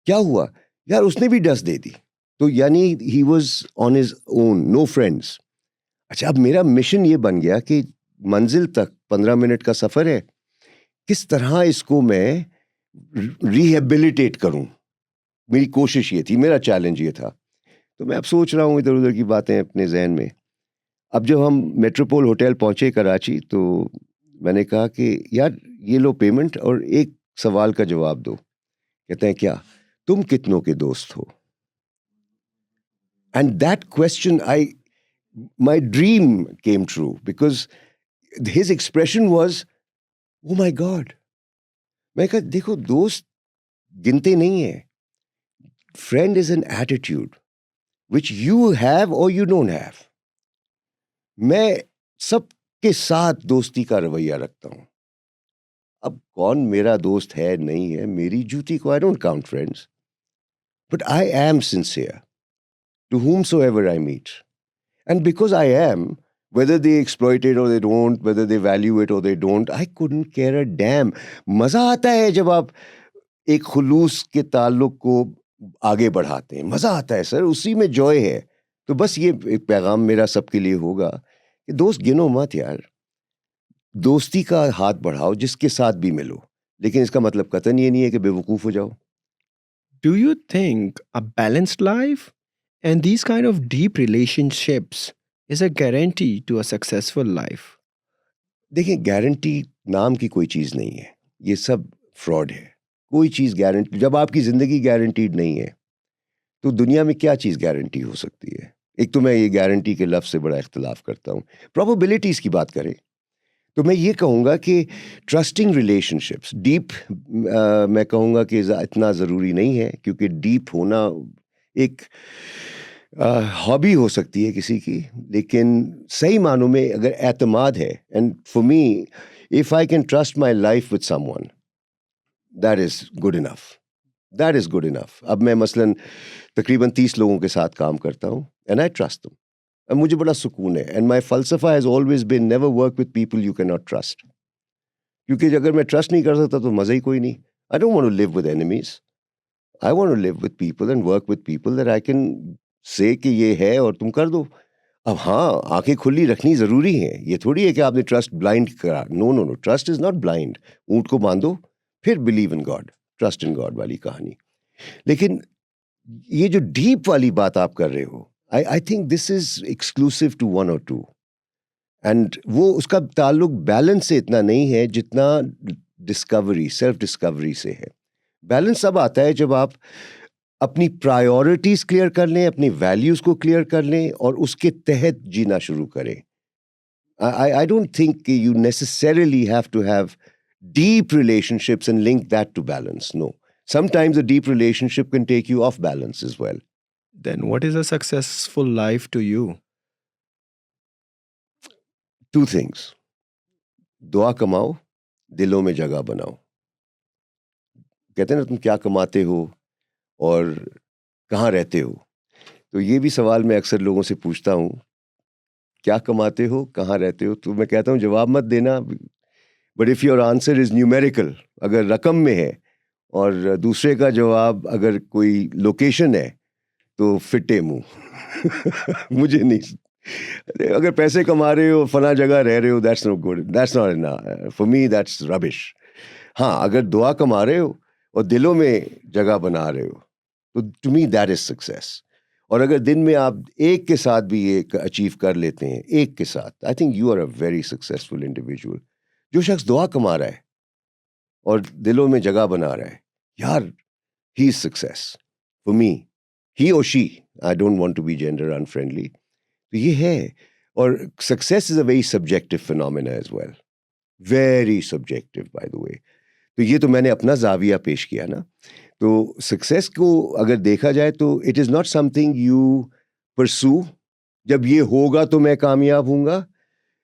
کیا ہوا یار, اس نے بھی ڈس دے دی. تو یعنی he was on his own, no friends. اچھا, اب میرا مشن یہ بن گیا کہ منزل تک 15 منٹ کا سفر ہے, کس طرح اس کو میں ریہیبلیٹیٹ کروں. میری کوشش یہ تھی, میرا چیلنج یہ تھا. تو میں اب سوچ رہا ہوں ادھر ادھر کی باتیں اپنے ذہن میں. اب جب ہم میٹروپول ہوٹل پہنچے کراچی, تو میں نے کہا کہ یار یہ لو پیمنٹ اور ایک سوال کا جواب دو. کہتے ہیں کیا, تم کتنوں کے دوست ہو. And that question my dream came true because his expression was, oh my God. میں کہا دیکھو دوست گنتے نہیں ہیں. Friend is an attitude which you have or you don't have. میں سب کے ساتھ دوستی کا رویہ رکھتا ہوں. اب کون میرا دوست ہے نہیں ہے, میری جوتی کو I don't count friends. But I am sincere to whomsoever I meet. And because I am, whether they exploit it or they don't, whether they value it or they don't, I couldn't care a damn. مزہ آتا ہے جب آپ ایک خلوص کے تعلق کو آگے بڑھاتے ہیں, مزہ آتا ہے سر, اسی میں جوائے ہے. تو بس یہ ایک پیغام میرا سب کے لیے ہوگا کہ دوست گنو مت یار, دوستی کا ہاتھ بڑھاؤ, جس کے ساتھ بھی ملو, لیکن اس کا مطلب قطعاً یہ نہیں ہے کہ بے وقوف ہو جاؤ. Do you think a balanced life and these kind of deep relationships is a guarantee to a successful life? دیکھیں گارنٹی نام کی کوئی چیز نہیں ہے, یہ سب فراڈ ہے. کوئی چیز گارنٹی, جب آپ کی زندگی گارنٹیڈ نہیں ہے تو دنیا میں کیا چیز گارنٹی ہو سکتی ہے. ایک تو میں یہ گارنٹی کے لفظ سے بڑا اختلاف کرتا ہوں. پروبیبلٹیز کی بات کریں تو میں یہ کہوں گا کہ ٹرسٹنگ ریلیشن شپس ڈیپ, میں کہوں گا کہ اتنا ضروری نہیں ہے, کیونکہ ڈیپ ہونا ایک ہابی ہو سکتی ہے کسی کی, لیکن صحیح معنوں میں اگر اعتماد ہے, and for me if I can trust my life with some one, that is good enough. That is good enough. اب میں مثلاً تقریباً 30 لوگوں کے ساتھ کام کرتا ہوں and I trust them. اب مجھے بڑا سکون ہے. And my falsafa has always been never work with people you cannot trust. کیونکہ اگر میں ٹرسٹ نہیں کر سکتا تو مزہ ہی کوئی نہیں. I don't want to live with enemies. I want to live with people and work with people that I can say کہ یہ ہے اور تم کر دو. اب ہاں آنکھیں کھلی رکھنی ضروری ہیں. یہ تھوڑی ہے کہ آپ نے ٹرسٹ بلائنڈ کرا. No trust is not blind. اونٹ کو باندھو پھر believe in God, trust in God والی کہانی. لیکن یہ جو ڈیپ والی بات آپ کر رہے ہو, I think this is exclusive to one or two. And وہ اس کا تعلق بیلنس سے اتنا نہیں ہے جتنا ڈسکوری, سیلف ڈسکوری سے ہے. بیلنس اب آتا ہے جب آپ اپنی پرائیورٹیز کلیئر کر لیں, اپنی ویلیوز کو کلیئر کر لیں اور اس کے تحت جینا شروع کریں. I don't think you necessarily have to have deep relationships and link that to balance. No. Sometimes a deep relationship can take you off balance as well. Then what is a successful life to you? Two things. دعا کماؤ, دلوں میں جگہ بناؤ. کہتے ہیں نا تم کیا کماتے ہو اور کہاں رہتے ہو. تو یہ بھی سوال میں اکثر لوگوں سے پوچھتا ہوں, کیا کماتے ہو, کہاں رہتے ہو. تو میں کہتا ہوں جواب مت دینا, but if your answer is numerical, اگر رقم میں ہے, اور دوسرے کا جواب اگر کوئی لوکیشن ہے تو فٹے منہ. مجھے نہیں, اگر پیسے کما رہے ہو, فلاں جگہ رہ رہے ہو, that's not good, that's not for me, that's rubbish. ہاں اگر دعا کما رہے ہو اور دلوں میں جگہ بنا رہے ہو تو to me that is success. اور اگر دن میں آپ ایک کے ساتھ بھی یہ اچیو کر لیتے ہیں, ایک کے ساتھ, I think you are a very successful individual. جو شخص دعا کما رہا ہے اور دلوں میں جگہ بنا رہا ہے, یار ہی is success for me, he اور she, I don't want to be gender unfriendly. تو یہ ہے. اور success is a very subjective phenomena as well, very subjective by the way. تو یہ تو میں نے اپنا زاویہ پیش کیا نا. تو سکسیس کو اگر دیکھا جائے تو it is not something you pursue, جب یہ ہوگا تو میں کامیاب ہوں گا.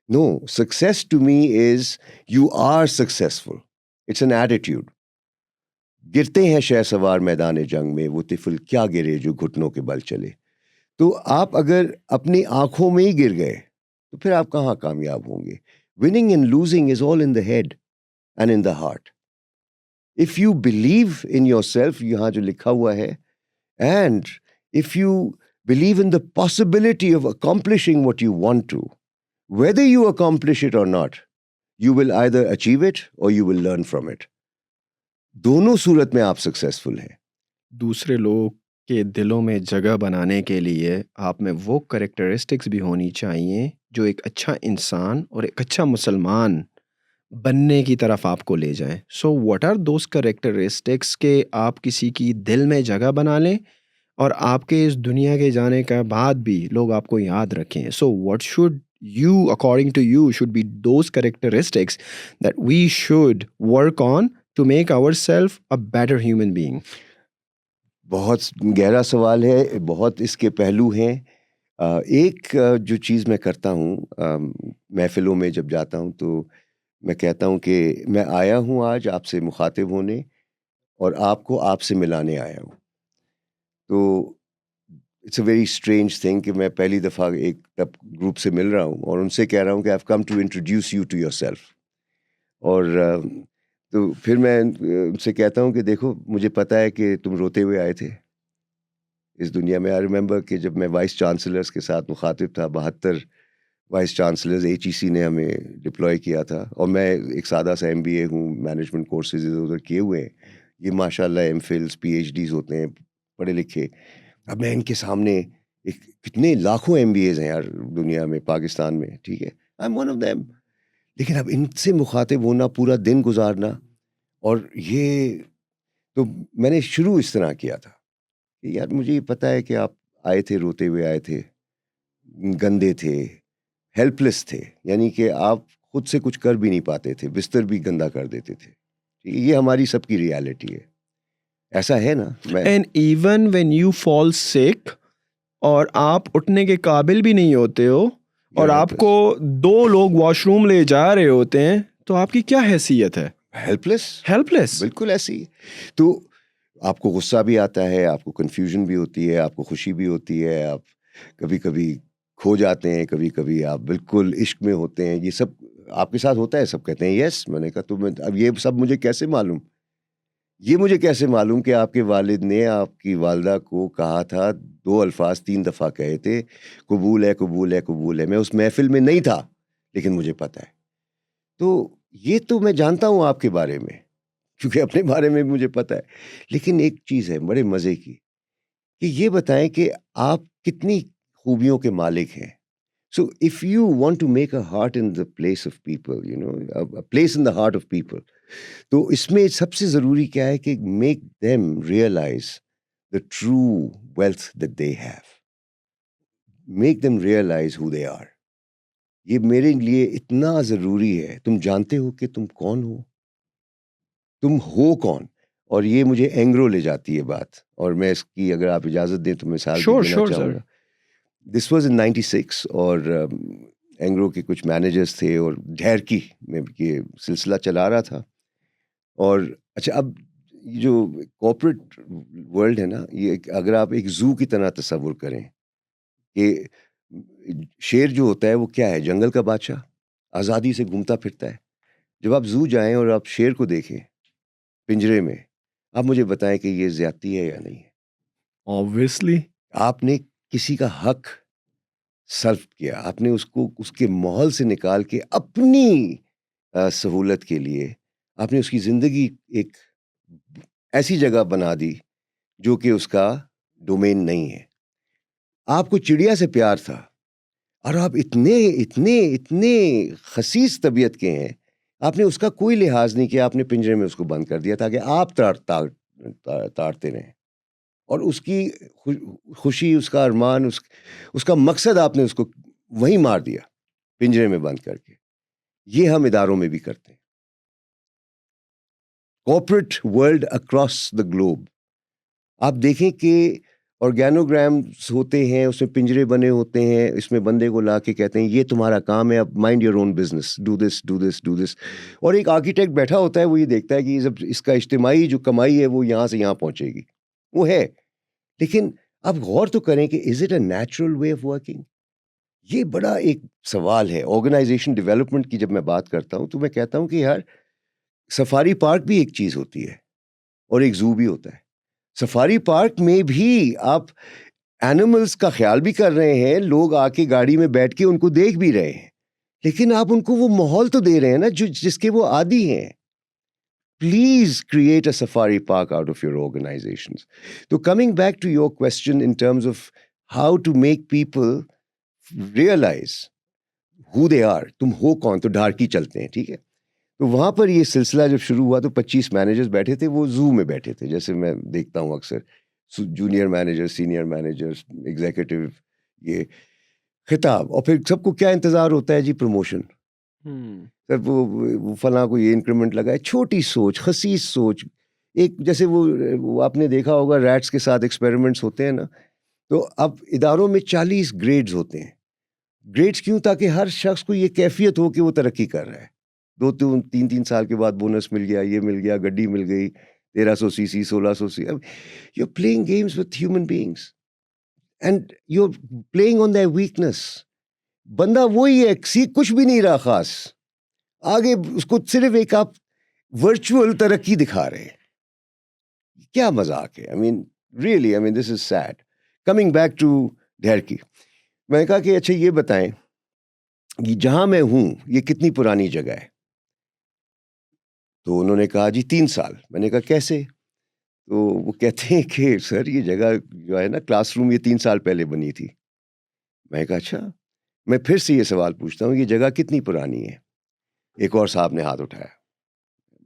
No, success to me is you are successful. It's an attitude. گرتے ہیں شہ سوار میدان جنگ میں, وہ طفل کیا گرے جو گھٹنوں کے بل چلے. تو آپ اگر اپنی آنکھوں میں ہی گر گئے تو پھر آپ کہاں کامیاب ہوں گے. Winning and losing is all in the head and in the heart. If you believe in yourself, یہاں جو لکھا ہوا ہے, and if you believe in the possibility of accomplishing what you want to, whether you accomplish it or not, you will either achieve it or you will learn from it. دونوں صورت میں آپ successful ہیں. دوسرے لوگ کے دلوں میں جگہ بنانے کے لیے آپ میں وہ کریکٹرسٹکس بھی ہونی چاہیے جو ایک اچھا انسان اور ایک اچھا مسلمان بننے کی طرف آپ کو لے جائیں. So what are those characteristics کہ آپ کسی کی دل میں جگہ بنا لیں اور آپ کے اس دنیا کے جانے کے بعد بھی لوگ آپ کو یاد رکھیں. So what should you, according to you, should be those characteristics that we should work on to make ourselves a better human being? بہت گہرا سوال ہے, بہت اس کے پہلو ہیں. ایک جو چیز میں کرتا ہوں محفلوں میں جب جاتا ہوں تو میں کہتا ہوں کہ میں آیا ہوں آج آپ سے مخاطب ہونے اور آپ کو آپ سے ملانے آیا ہوں. تو it's a very strange thing کہ میں پہلی دفعہ ایک گروپ سے مل رہا ہوں اور ان سے کہہ رہا ہوں کہ I have come to introduce you to yourself. اور تو پھر میں ان سے کہتا ہوں کہ دیکھو مجھے پتہ ہے کہ تم روتے ہوئے آئے تھے اس دنیا میں. آئی ریممبر کہ جب میں وائس چانسلرس کے ساتھ مخاطب تھا, 72 وائس چانسلرز HEC نے ہمیں ڈپلوائے کیا تھا, اور میں ایک سادہ سا MBA ہوں, مینجمنٹ کورسز ادھر ادھر کیے ہوئے ہیں. یہ ماشاء اللہ MPhils PhDs ہوتے ہیں, پڑھے لکھے. اب میں ان کے سامنے کتنے لاکھوں MBAs ہیں یار دنیا میں, پاکستان میں, ٹھیک ہے, I am one of them. لیکن اب ان سے مخاطب ہونا, پورا دن گزارنا, اور یہ تو میں نے شروع اس طرح کیا تھا کہ یار مجھے یہ پتہ ہے کہ آپ آئے تھے, روتے ہوئے آئے تھے, گندے تھے, ہیلپ لیس تھے, یعنی کہ آپ خود سے کچھ کر بھی نہیں پاتے تھے, بستر بھی گندا کر دیتے تھے. یہ ہماری سب کی ریالٹی ہے, ایسا ہے نا. And even when you fall سک اور آپ اٹھنے کے قابل بھی نہیں ہوتے ہو اور آپ کو 2 لوگ واش روم لے جا رہے ہوتے ہیں, تو آپ کی کیا حیثیت ہے؟ ہیلپ لیس. ہیلپ لیس, بالکل ایسی. تو آپ کو غصہ بھی آتا ہے, آپ کو کنفیوژن بھی ہوتی ہے, آپ کو خوشی بھی ہوتی ہے, آپ کبھی کبھی کھو جاتے ہیں, کبھی کبھی آپ بالکل عشق میں ہوتے ہیں. یہ سب آپ کے ساتھ ہوتا ہے. سب کہتے ہیں یس. میں نے کہا تو اب یہ سب مجھے کیسے معلوم, یہ مجھے کیسے معلوم کہ آپ کے والد نے آپ کی والدہ کو کہا تھا, 2 الفاظ 3 دفعہ کہے تھے, قبول ہے قبول ہے قبول ہے. میں اس محفل میں نہیں تھا لیکن مجھے پتہ ہے. تو یہ تو میں جانتا ہوں آپ کے بارے میں, کیونکہ اپنے بارے میں بھی مجھے پتہ ہے. لیکن ایک چیز ہے بڑے مزے کی, کہ یہ بتائیں کہ آپ کتنی خوبیوں کے مالک ہیں. So if you want to make a heart in the place of people, a place in the heart of people, تو اس میں سب سے ضروری کیا ہے کہ make them realize the true wealth that they have. Make them realize who they are. یہ میرے لیے اتنا ضروری ہے. تم جانتے ہو کہ تم کون ہو, تم ہو کون. اور یہ مجھے اینگرو لے جاتی ہے بات, اور میں اس کی اگر آپ اجازت دیں تو مثال بھی دینا چاہوں گا. دس واز ان 96, اور اینگرو کے کچھ مینیجرز تھے, اور ڈھیرکی میں یہ سلسلہ چلا رہا تھا. اور اچھا, اب جو کارپوریٹ ورلڈ ہے نا, یہ اگر آپ ایک زو کی طرح تصور کریں کہ شیر جو ہوتا ہے وہ کیا ہے, جنگل کا بادشاہ, آزادی سے گھومتا پھرتا ہے. جب آپ زو جائیں اور آپ شیر کو دیکھیں پنجرے میں, آپ مجھے بتائیں کہ یہ زیادتی ہے یا نہیں ہے. Obviously. آپ نے کسی کا حق سلب کیا, آپ نے اس کو اس کے ماحول سے نکال کے اپنی سہولت کے لیے آپ نے اس کی زندگی ایک ایسی جگہ بنا دی جو کہ اس کا ڈومین نہیں ہے. آپ کو چڑیا سے پیار تھا, اور آپ اتنے اتنے اتنے خسیس طبیعت کے ہیں, آپ نے اس کا کوئی لحاظ نہیں کیا. آپ نے پنجرے میں اس کو بند کر دیا تاکہ آپ تاڑتے رہیں, اور اس کی خوشی, اس کا ارمان, اس کا مقصد آپ نے اس کو وہیں مار دیا پنجرے میں بند کر کے. یہ ہم اداروں میں بھی کرتے ہیں. Corporate world across the globe آپ دیکھیں کہ آرگینوگرامس ہوتے ہیں, اس میں پنجرے بنے ہوتے ہیں, اس میں بندے کو لا کے کہتے ہیں یہ تمہارا کام ہے, اب mind your own business, do this do this do this. اور ایک آرکیٹیکٹ بیٹھا ہوتا ہے, وہ یہ دیکھتا ہے کہ جب اس کا اجتماعی جو کمائی ہے وہ یہاں سے یہاں پہنچے گی, وہ ہے. لیکن اب غور تو کریں کہ is it a natural way of working. یہ بڑا ایک سوال ہے. آرگنائزیشن ڈیولپمنٹ کی جب میں بات کرتا ہوں تو میں کہتا ہوں کہ یار سفاری پارک بھی ایک چیز ہوتی ہے اور ایک زو بھی ہوتا ہے. سفاری پارک میں بھی آپ اینیملز کا خیال بھی کر رہے ہیں, لوگ آ کے گاڑی میں بیٹھ کے ان کو دیکھ بھی رہے ہیں, لیکن آپ ان کو وہ ماحول تو دے رہے ہیں نا جس کے وہ عادی ہیں. Please create a safari park out of your organizations. So coming back to your question in terms of how to make people realize who they are, تم ہو کون, تو ڈھارکی چلتے ہیں, ٹھیک ہے. تو وہاں پر یہ سلسلہ جب شروع ہوا تو 25 مینیجرز بیٹھے تھے, وہ زو میں بیٹھے تھے, جیسے میں دیکھتا ہوں اکثر junior manager, senior manager, executive, یہ خطاب. اور پھر سب کو کیا انتظار ہوتا ہے جی, پروموشن. سر وہ فلاں کو یہ انکریمنٹ لگا ہے. چھوٹی سوچ, خسیس سوچ. ایک جیسے وہ آپ نے دیکھا ہوگا ریٹس کے ساتھ ایکسپیریمنٹس ہوتے ہیں نا, تو اب اداروں میں 40 گریڈز ہوتے ہیں. گریڈز کیوں؟ تاکہ ہر شخص کو یہ کیفیت ہو کہ وہ ترقی کر رہا ہے. 2-3 سال کے بعد بونس مل گیا, یہ مل گیا, گڈی مل گئی 1300 cc 1600 cc. You are playing games with human beings and you are playing on their weakness. بندہ وہی ہے, کچھ بھی نہیں رہا خاص آگے, اس کو صرف ایک آپ ورچوئل ترقی دکھا رہے ہیں. کیا مذاق ہے. I mean this is sad. Coming back to ڈھیرکی, میں نے کہا کہ اچھا یہ بتائیں جہاں میں ہوں یہ کتنی پرانی جگہ ہے. تو انہوں نے کہا جی 3 سال. میں نے کہا کیسے؟ تو وہ کہتے ہیں کہ سر یہ جگہ جو ہے نا کلاس روم, یہ 3 سال پہلے بنی تھی. میں نے کہا اچھا. میں پھر سے یہ سوال پوچھتا ہوں, یہ جگہ کتنی پرانی ہے؟ ایک اور صاحب نے ہاتھ اٹھایا,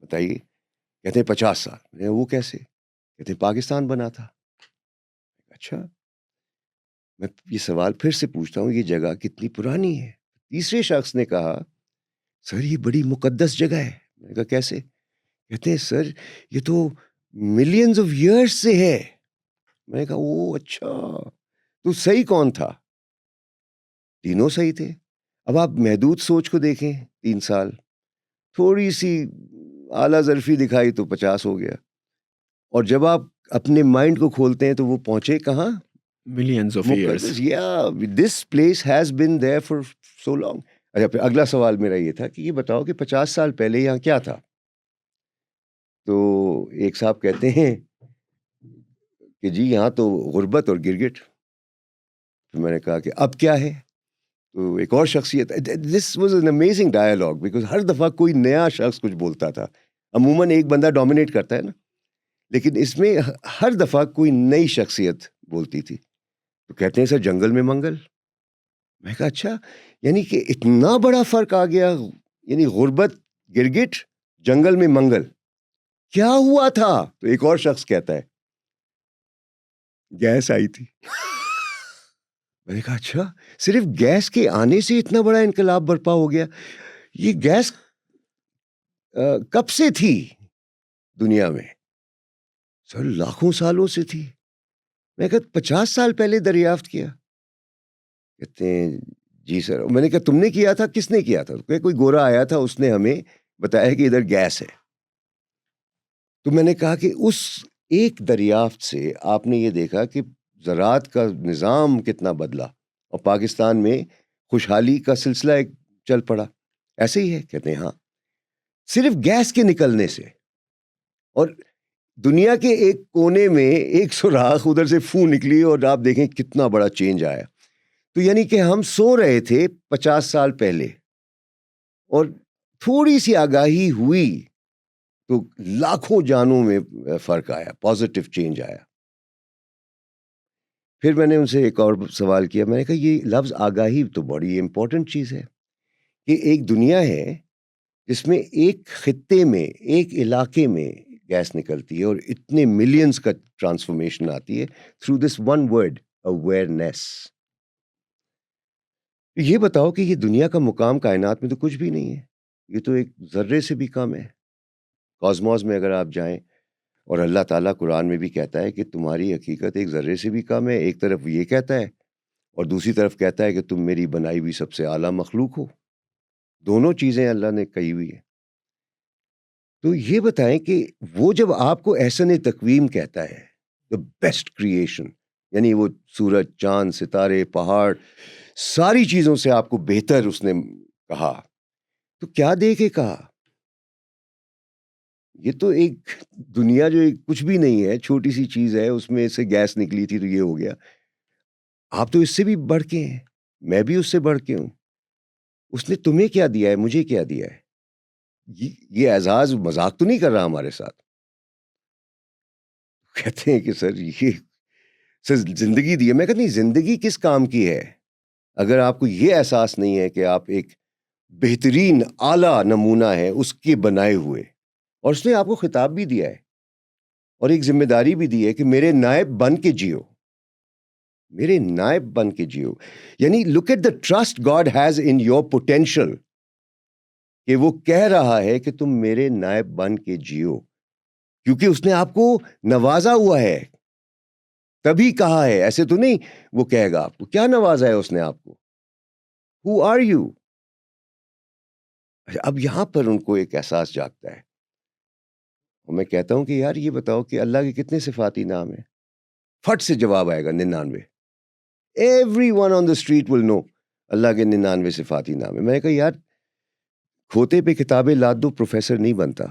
بتائیے. کہتے ہیں 50 سال. وہ کیسے؟ کہتے ہیں پاکستان بنا تھا. اچھا. میں یہ سوال پھر سے پوچھتا ہوں, یہ جگہ کتنی پرانی ہے؟ تیسرے شخص نے کہا سر یہ بڑی مقدس جگہ ہے. میں نے کہا کیسے؟ کہتے ہیں سر یہ تو ملینز آف ایئرس سے ہے. میں نے کہا او اچھا, تو صحیح کون تھا؟ تینوں صحیح تھے. اب آپ محدود سوچ کو دیکھیں, 3 سال, تھوڑی سی اعلیٰ ظرفی دکھائی تو 50 ہو گیا. اور جب آپ اپنے مائنڈ کو کھولتے ہیں تو وہ پہنچے کہاں؟ Millions of years. This place has been there for so long. اچھا پھر اگلا سوال میرا یہ تھا کہ یہ بتاؤ کہ 50 سال پہلے یہاں کیا تھا؟ تو ایک صاحب کہتے ہیں کہ جی یہاں تو غربت اور گرگٹ. تو میں نے کہا کہ اب کیا ہے؟ تو ایک اور شخصیت. This was an amazing dialogue because ہر دفعہ کوئی نیا شخص کچھ بولتا تھا. عموماً ایک بندہ ڈومینیٹ کرتا ہے نا، لیکن اس میں ہر دفعہ کوئی نئی شخصیت بولتی تھی. تو کہتے ہیں سر جنگل میں منگل. میں کہا اچھا، یعنی کہ اتنا بڑا فرق آ گیا، یعنی غربت گرگٹ، جنگل میں منگل. کیا ہوا تھا؟ تو ایک اور شخص کہتا ہے گیس آئی تھی. میں نے کہا اچھا، صرف گیس کے آنے سے اتنا بڑا انقلاب برپا ہو گیا؟ یہ گیس کب سے تھی دنیا میں؟ سر لاکھوں سالوں سے تھی. میں کہا 50 سال پہلے دریافت کیا. کہتے ہیں جی سر. میں نے کہا تم نے کیا تھا؟ کس نے کیا تھا؟ کہ کوئی گورا آیا تھا، اس نے ہمیں بتایا کہ ادھر گیس ہے. تو میں نے کہا کہ اس ایک دریافت سے آپ نے یہ دیکھا کہ زراعت کا نظام کتنا بدلا اور پاکستان میں خوشحالی کا سلسلہ ایک چل پڑا. ایسے ہی ہے؟ کہتے ہیں ہاں، صرف گیس کے نکلنے سے. اور دنیا کے ایک کونے میں ایک سوراخ، ادھر سے فو نکلی اور آپ دیکھیں کتنا بڑا چینج آیا. تو یعنی کہ ہم سو رہے تھے 50 سال پہلے اور تھوڑی سی آگاہی ہوئی تو لاکھوں جانوں میں فرق آیا، پازیٹیو چینج آیا. پھر میں نے ان سے ایک اور سوال کیا. میں نے کہا یہ لفظ آگاہی تو بڑی امپورٹنٹ چیز ہے کہ ایک دنیا ہے جس میں ایک خطے میں، ایک علاقے میں گیس نکلتی ہے اور اتنے ملینز کا ٹرانسفارمیشن آتی ہے through this one word, awareness. یہ بتاؤ کہ یہ دنیا کا مقام کائنات میں تو کچھ بھی نہیں ہے، یہ تو ایک ذرے سے بھی کم ہے. کاسموس میں اگر آپ جائیں، اور اللہ تعالیٰ قرآن میں بھی کہتا ہے کہ تمہاری حقیقت ایک ذرے سے بھی کم ہے. ایک طرف یہ کہتا ہے اور دوسری طرف کہتا ہے کہ تم میری بنائی ہوئی سب سے اعلیٰ مخلوق ہو. دونوں چیزیں اللہ نے کہی ہوئی ہیں. تو یہ بتائیں کہ وہ جب آپ کو احسن تقویم کہتا ہے، the بیسٹ کریشن، یعنی وہ سورج، چاند، ستارے، پہاڑ، ساری چیزوں سے آپ کو بہتر اس نے کہا، تو کیا دے کے کہا؟ یہ تو ایک دنیا جو کچھ بھی نہیں ہے، چھوٹی سی چیز ہے، اس میں سے گیس نکلی تھی تو یہ ہو گیا. آپ تو اس سے بھی بڑھ کے ہیں، میں بھی اس سے بڑھ کے ہوں. اس نے تمہیں کیا دیا ہے، مجھے کیا دیا ہے؟ یہ اعزاز مذاق تو نہیں کر رہا ہمارے ساتھ. کہتے ہیں کہ سر یہ سر زندگی دی ہے. میں کہتا نہیں، زندگی کس کام کی ہے اگر آپ کو یہ احساس نہیں ہے کہ آپ ایک بہترین اعلیٰ نمونہ ہے اس کے بنائے ہوئے. اور اس نے آپ کو خطاب بھی دیا ہے اور ایک ذمہ داری بھی دی ہے کہ میرے نائب بن کے جیو، میرے نائب بن کے جیو. یعنی look at the trust God has in your potential, کہ وہ کہہ رہا ہے کہ تم میرے نائب بن کے جیو، کیونکہ اس نے آپ کو نوازا ہوا ہے، تبھی کہا ہے. ایسے تو نہیں وہ کہے گا آپ کو. کیا نوازا ہے اس نے آپ کو؟ Who are you؟ اب یہاں پر ان کو ایک احساس جاگتا ہے. اور میں کہتا ہوں کہ یار یہ بتاؤ کہ اللہ کے کتنے صفاتی نام ہیں؟ فٹ سے جواب آئے گا 99. Everyone on the street will know اللہ کے 99 صفاتی نام ہیں. میں نے کہا یار کھوتے پہ کتابیں لاد دو، پروفیسر نہیں بنتا.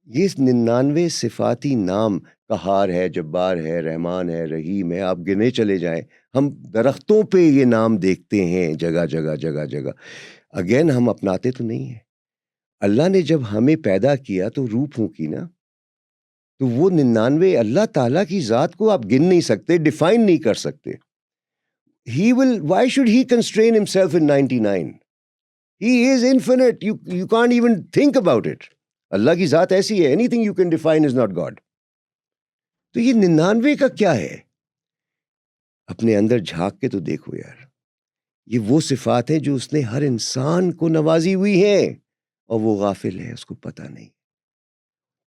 یہ 99 صفاتی نام قہار ہے، جبار ہے، رحمان ہے، رحیم ہے، آپ گنے چلے جائیں. ہم درختوں پہ یہ نام دیکھتے ہیں جگہ جگہ جگہ جگہ. اگین ہم اپناتے تو نہیں ہیں. اللہ نے جب ہمیں پیدا کیا تو روح پھونکی نا، تو وہ 99 اللہ تعالیٰ کی ذات کو آپ گن نہیں سکتے، ڈیفائن نہیں کر سکتے. Why should he constrain himself in 99? He is infinite. You can't even think about it. اللہ کی ذات ایسی ہے، anything you can define is not God. تو یہ 99 کا کیا ہے؟ اپنے اندر جھانک کے تو دیکھو یار. یہ وہ صفات ہیں جو اس نے ہر انسان کو نوازی ہوئی ہیں اور وہ غافل ہے، اس کو پتہ نہیں.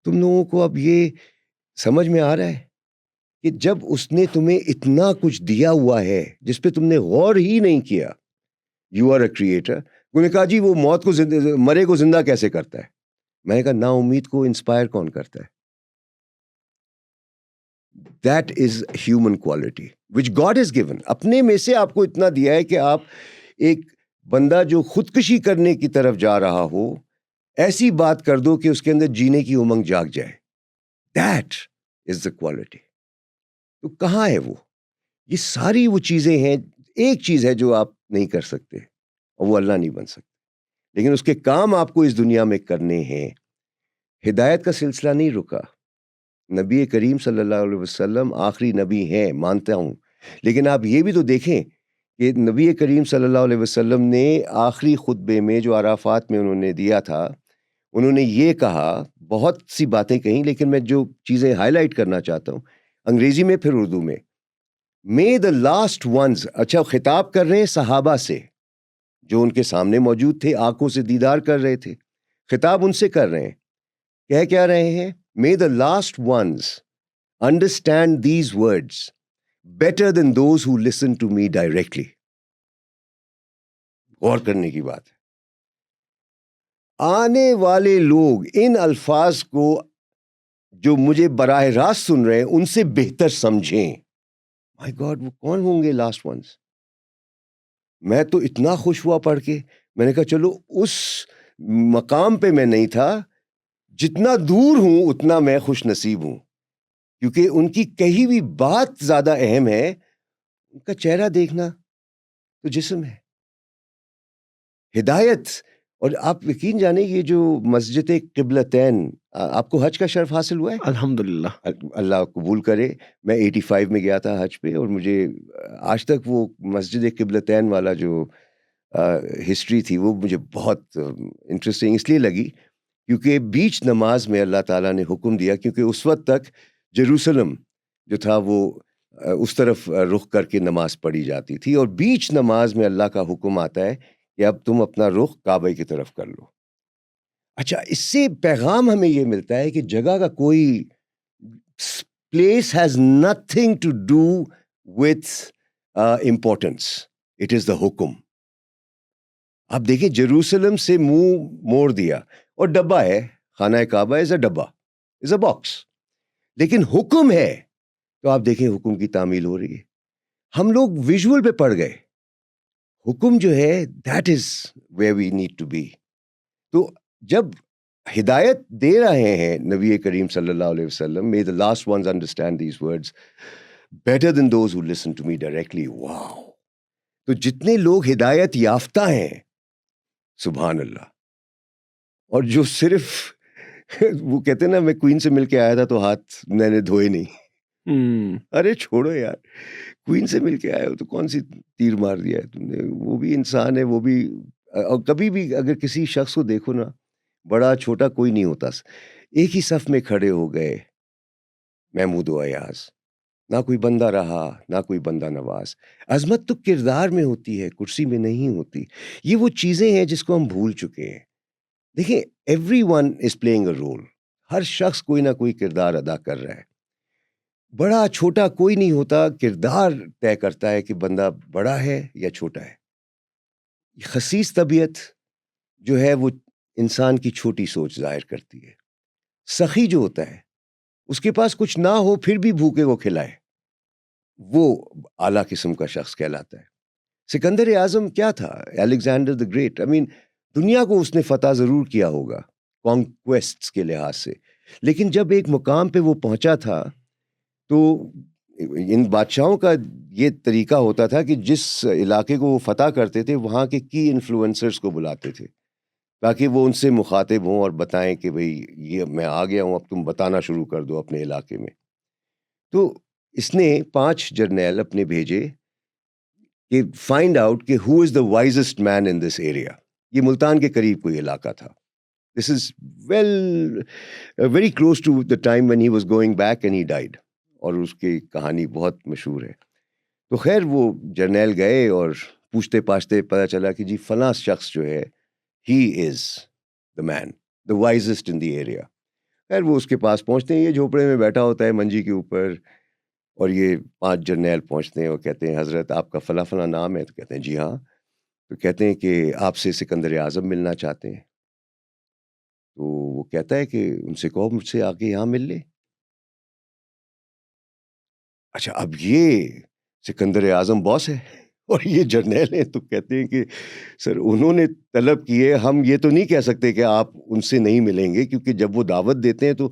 تم لوگوں کو اب یہ سمجھ میں آ رہا ہے کہ جب اس نے تمہیں اتنا کچھ دیا ہوا ہے جس پہ تم نے غور ہی نہیں کیا. You are a creator. انہوں نے کہا جی وہ موت کو مرے کو زندہ کیسے کرتا ہے؟ میں نے کہا نا امید کو انسپائر کون کرتا ہے؟ That is human quality which God has given. اپنے میں سے آپ کو اتنا دیا ہے کہ آپ ایک بندہ جو خودکشی کرنے کی طرف جا رہا ہو ایسی بات کر دو کہ اس کے اندر جینے کی امنگ جاگ جائے. That is the quality. تو کہاں ہے وہ؟ یہ ساری وہ چیزیں ہیں. ایک چیز ہے جو آپ نہیں کر سکتے اور وہ اللہ نہیں بن سکتے, لیکن اس کے کام آپ کو اس دنیا میں کرنے ہیں. ہدایت کا سلسلہ نہیں رکا. نبی کریم صلی اللہ علیہ وسلم آخری نبی ہیں مانتا ہوں, لیکن آپ یہ بھی تو دیکھیں کہ نبی کریم صلی اللہ علیہ وسلم نے آخری خطبے میں جو عرفات میں انہوں نے دیا تھا, انہوں نے یہ کہا, بہت سی باتیں کہیں لیکن میں جو چیزیں ہائی لائٹ کرنا چاہتا ہوں انگریزی میں پھر اردو میں, مے دا لاسٹ ونز. اچھا, خطاب کر رہے ہیں صحابہ سے جو ان کے سامنے موجود تھے, آنکھوں سے دیدار کر رہے تھے, خطاب ان سے کر رہے ہیں. کہہ کیا رہے ہیں؟ May the last ones understand these words better than those who listen to me directly. غور کرنے کی بات ہے. آنے والے لوگ ان الفاظ کو جو مجھے براہ راست سن رہے ہیں ان سے بہتر سمجھیں. مائی گاڈ, وہ کون ہوں گے لاسٹ ونز؟ میں تو اتنا خوش ہوا پڑھ کے, میں نے کہا چلو اس مقام پہ میں نہیں تھا, جتنا دور ہوں اتنا میں خوش نصیب ہوں, کیونکہ ان کی کہی ہوئی بات زیادہ اہم ہے. ان کا چہرہ دیکھنا تو جسم ہے. ہدایت. اور آپ یقین جانیں یہ جو مسجد قبلتین, آپ کو حج کا شرف حاصل ہوا ہے؟ الحمدللہ. اللہ قبول کرے. میں 85 میں گیا تھا حج پہ, اور مجھے آج تک وہ مسجد قبلتین والا جو ہسٹری تھی وہ مجھے بہت انٹرسٹنگ اس لیے لگی کیونکہ بیچ نماز میں اللہ تعالیٰ نے حکم دیا, کیونکہ اس وقت تک جیروسلم جو تھا وہ اس طرف رخ کر کے نماز پڑھی جاتی تھی, اور بیچ نماز میں اللہ کا حکم آتا ہے کہ اب تم اپنا رخ کعبہ کی طرف کر لو. اچھا, اس سے پیغام ہمیں یہ ملتا ہے کہ جگہ کا کوئی place has nothing to do with importance, it is the حکم. آپ دیکھیں جیروسلم سے منہ موڑ دیا, اور ڈبہ ہے, خانہ کعبہ از اے ڈبہ, از اے باکس, لیکن حکم ہے تو آپ دیکھیں حکم کی تعمیل ہو رہی ہے. ہم لوگ ویژول پہ پڑ گئے. حکم جو ہے that is where we need to be. تو جب ہدایت دے رہے ہیں نبی کریم صلی اللہ علیہ وسلم, may the last ones understand these words better than those who listen to me directly. واو. تو جتنے لوگ ہدایت یافتہ ہیں, سبحان اللہ, اور جو صرف وہ کہتے ہیں نا میں کوئین سے مل کے آیا تھا تو ہاتھ میں نے دھوئے نہیں. ارے چھوڑو یار, کوئین سے مل کے آئے ہو تو کون سی تیر مار دیا ہے تم نے, وہ بھی انسان ہے, وہ بھی. اور کبھی بھی اگر کسی شخص کو دیکھو نا, بڑا چھوٹا کوئی نہیں ہوتا, ایک ہی صف میں کھڑے ہو گئے محمود و ایاز, نہ کوئی بندہ رہا نہ کوئی بندہ نواز. عظمت تو کردار میں ہوتی ہے, کرسی میں نہیں ہوتی. یہ وہ چیزیں ہیں جس کو ہم بھول چکے ہیں. دیکھیں, everyone is playing a role. ہر شخص کوئی نہ کوئی کردار ادا کر رہا ہے. بڑا چھوٹا کوئی نہیں ہوتا, کردار طے کرتا ہے کہ بندہ بڑا ہے یا چھوٹا ہے. خسیس طبیعت جو ہے وہ انسان کی چھوٹی سوچ ظاہر کرتی ہے. سخی جو ہوتا ہے اس کے پاس کچھ نہ ہو پھر بھی بھوکے کو کھلائے, وہ اعلیٰ قسم کا شخص کہلاتا ہے. سکندر اعظم کیا تھا؟ Alexander the great. دنیا کو اس نے فتح ضرور کیا ہوگا کانکویسٹس کے لحاظ سے, لیکن جب ایک مقام پہ وہ پہنچا تھا تو ان بادشاہوں کا یہ طریقہ ہوتا تھا کہ جس علاقے کو وہ فتح کرتے تھے وہاں کے کی انفلوئنسرز کو بلاتے تھے تاکہ وہ ان سے مخاطب ہوں اور بتائیں کہ بھئی یہ میں آ گیا ہوں, اب تم بتانا شروع کر دو اپنے علاقے میں. تو اس نے 5 جرنیل اپنے بھیجے کہ فائنڈ آؤٹ کہ ہو از دا وائزسٹ مین ان دس ایریا. یہ ملتان کے قریب کوئی علاقہ تھا. This is very close to the time when he was going back and he died, اور اس کی کہانی بہت مشہور ہے. تو خیر وہ جرنیل گئے اور پوچھتے پاچھتے پتہ چلا کہ جی فلاں شخص جو ہے ہی از دا مین, دا وائزسٹ ان دی ایریا. خیر وہ اس کے پاس پہنچتے ہیں, یہ جھوپڑے میں بیٹھا ہوتا ہے منجی کے اوپر, اور یہ 5 جرنیل پہنچتے ہیں اور کہتے ہیں حضرت آپ کا فلاں فلاں نام ہے؟ تو کہتے ہیں جی ہاں. تو کہتے ہیں کہ آپ سے سکندر اعظم ملنا چاہتے ہیں. تو وہ کہتا ہے کہ ان سے کہو مجھ سے آ کے یہاں مل لے. اچھا اب یہ سکندر اعظم باس ہے اور یہ جرنیل ہیں, تو کہتے ہیں کہ سر انہوں نے طلب کی ہے, ہم یہ تو نہیں کہہ سکتے کہ آپ ان سے نہیں ملیں گے, کیونکہ جب وہ دعوت دیتے ہیں تو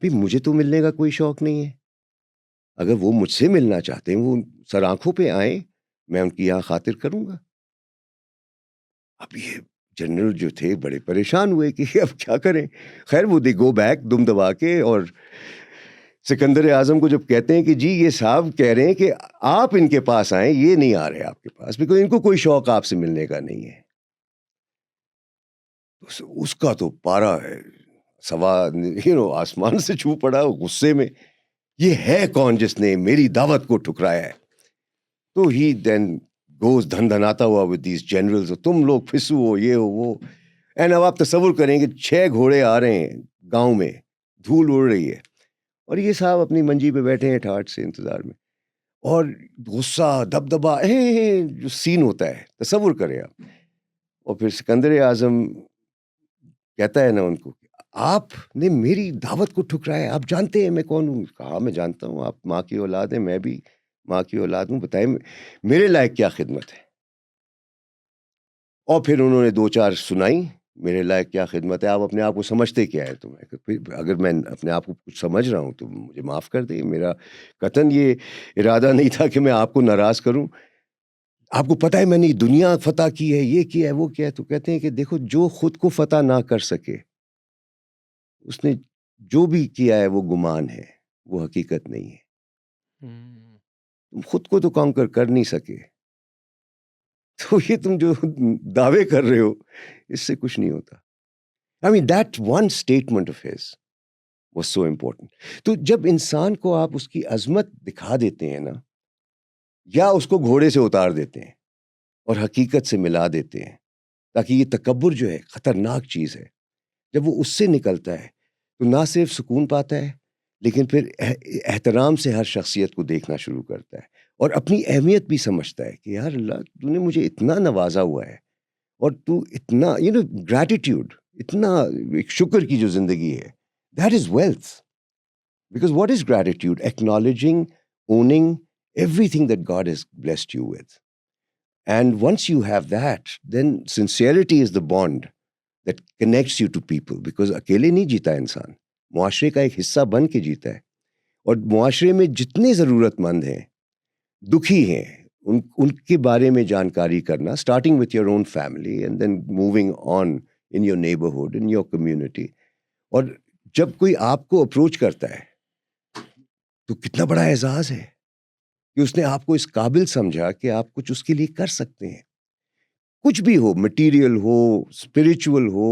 بھی مجھے تو ملنے کا کوئی شوق نہیں ہے. اگر وہ مجھ سے ملنا چاہتے ہیں وہ سر آنکھوں پہ آئیں, میں ان کی یہاں خاطر کروں گا. اب یہ جنرل جو تھے بڑے پریشان ہوئے کہ اب کیا کریں. خیر وہ دے گو بیک دم دبا کے, اور سکندر اعظم کو جب کہتے ہیں کہ جی یہ صاحب کہہ رہے ہیں کہ آپ ان کے پاس آئیں, یہ نہیں آ رہے آپ کے پاس, بیکاز ان کو کوئی شوق آپ سے ملنے کا نہیں ہے. اس کا تو پارا ہے سوا آسمان سے چھو پڑا غصے میں, یہ ہے کون جس نے میری دعوت کو ٹھکرایا ہے. تو ہی دین گوز دھن دھناتا ہوا ود دیز جنرلز, تم لوگ پھسو ہو, یہ ہو وہ. اینڈ اب آپ تصور کریں کہ 6 گھوڑے آ رہے ہیں گاؤں میں, دھول اڑ رہی ہے, اور یہ صاحب اپنی منجی پہ بیٹھے ہیں ٹھاٹ سے انتظار میں, اور غصہ دبدبا جو سین ہوتا ہے تصور کریں آپ. اور پھر سکندر اعظم کہتا ہے نا ان کو, آپ نے میری دعوت کو ٹھکرایا, آپ جانتے ہیں میں کون ہوں. کہا میں جانتا ہوں, آپ ماں کی اولاد ہیں, میں بھی ماں کی اولاد ہوں, بتائیں میرے لائق کیا خدمت ہے. اور پھر انہوں نے 2-4 سنائی, میرے لائق کیا خدمت ہے, آپ اپنے آپ کو سمجھتے کیا ہے. تو میں اگر میں اپنے آپ کو کچھ سمجھ رہا ہوں تو مجھے معاف کر دیں, میرا قطعاً یہ ارادہ نہیں تھا کہ میں آپ کو ناراض کروں. آپ کو پتہ ہے میں نے دنیا فتح کی ہے, یہ کیا ہے, وہ کیا ہے. تو کہتے ہیں کہ دیکھو جو خود کو فتح نہ کر سکے, اس نے جو بھی کیا ہے وہ گمان ہے, وہ حقیقت نہیں ہے. تم خود کو تو کانکر کر نہیں سکے, تو یہ تم جو دعوے کر رہے ہو اس سے کچھ نہیں ہوتا. I mean that one statement of his was so important. تو جب انسان کو آپ اس کی عظمت دکھا دیتے ہیں نا, یا اس کو گھوڑے سے اتار دیتے ہیں اور حقیقت سے ملا دیتے ہیں, تاکہ یہ تکبر جو ہے خطرناک چیز ہے, جب وہ اس سے نکلتا ہے تو نہ صرف سکون پاتا ہے, لیکن پھر احترام سے ہر شخصیت کو دیکھنا شروع کرتا ہے, اور اپنی اہمیت بھی سمجھتا ہے کہ یار اللہ تو نے مجھے اتنا نوازا ہوا ہے, اور تو اتنا گریٹیٹیوڈ, اتنا ایک شکر کی جو زندگی ہے, that is wealth. Because what is gratitude? Acknowledging, owning everything that God has blessed you with. And once you have that, then sincerity is the bond that connects you to people, because اکیلے نہیں جیتا انسان, معاشرے کا ایک حصہ بن کے جیتا ہے. اور معاشرے میں جتنے ضرورت مند ہیں, دکھی ہیں, ان کے بارے میں جانکاری کرنا, starting with your own family and then moving on in your neighborhood, in your community. اور جب کوئی آپ کو اپروچ کرتا ہے تو کتنا بڑا اعزاز ہے کہ اس نے آپ کو اس قابل سمجھا کہ آپ کچھ اس کے لیے کر سکتے ہیں. کچھ بھی ہو, مٹیریل ہو, اسپرچول ہو,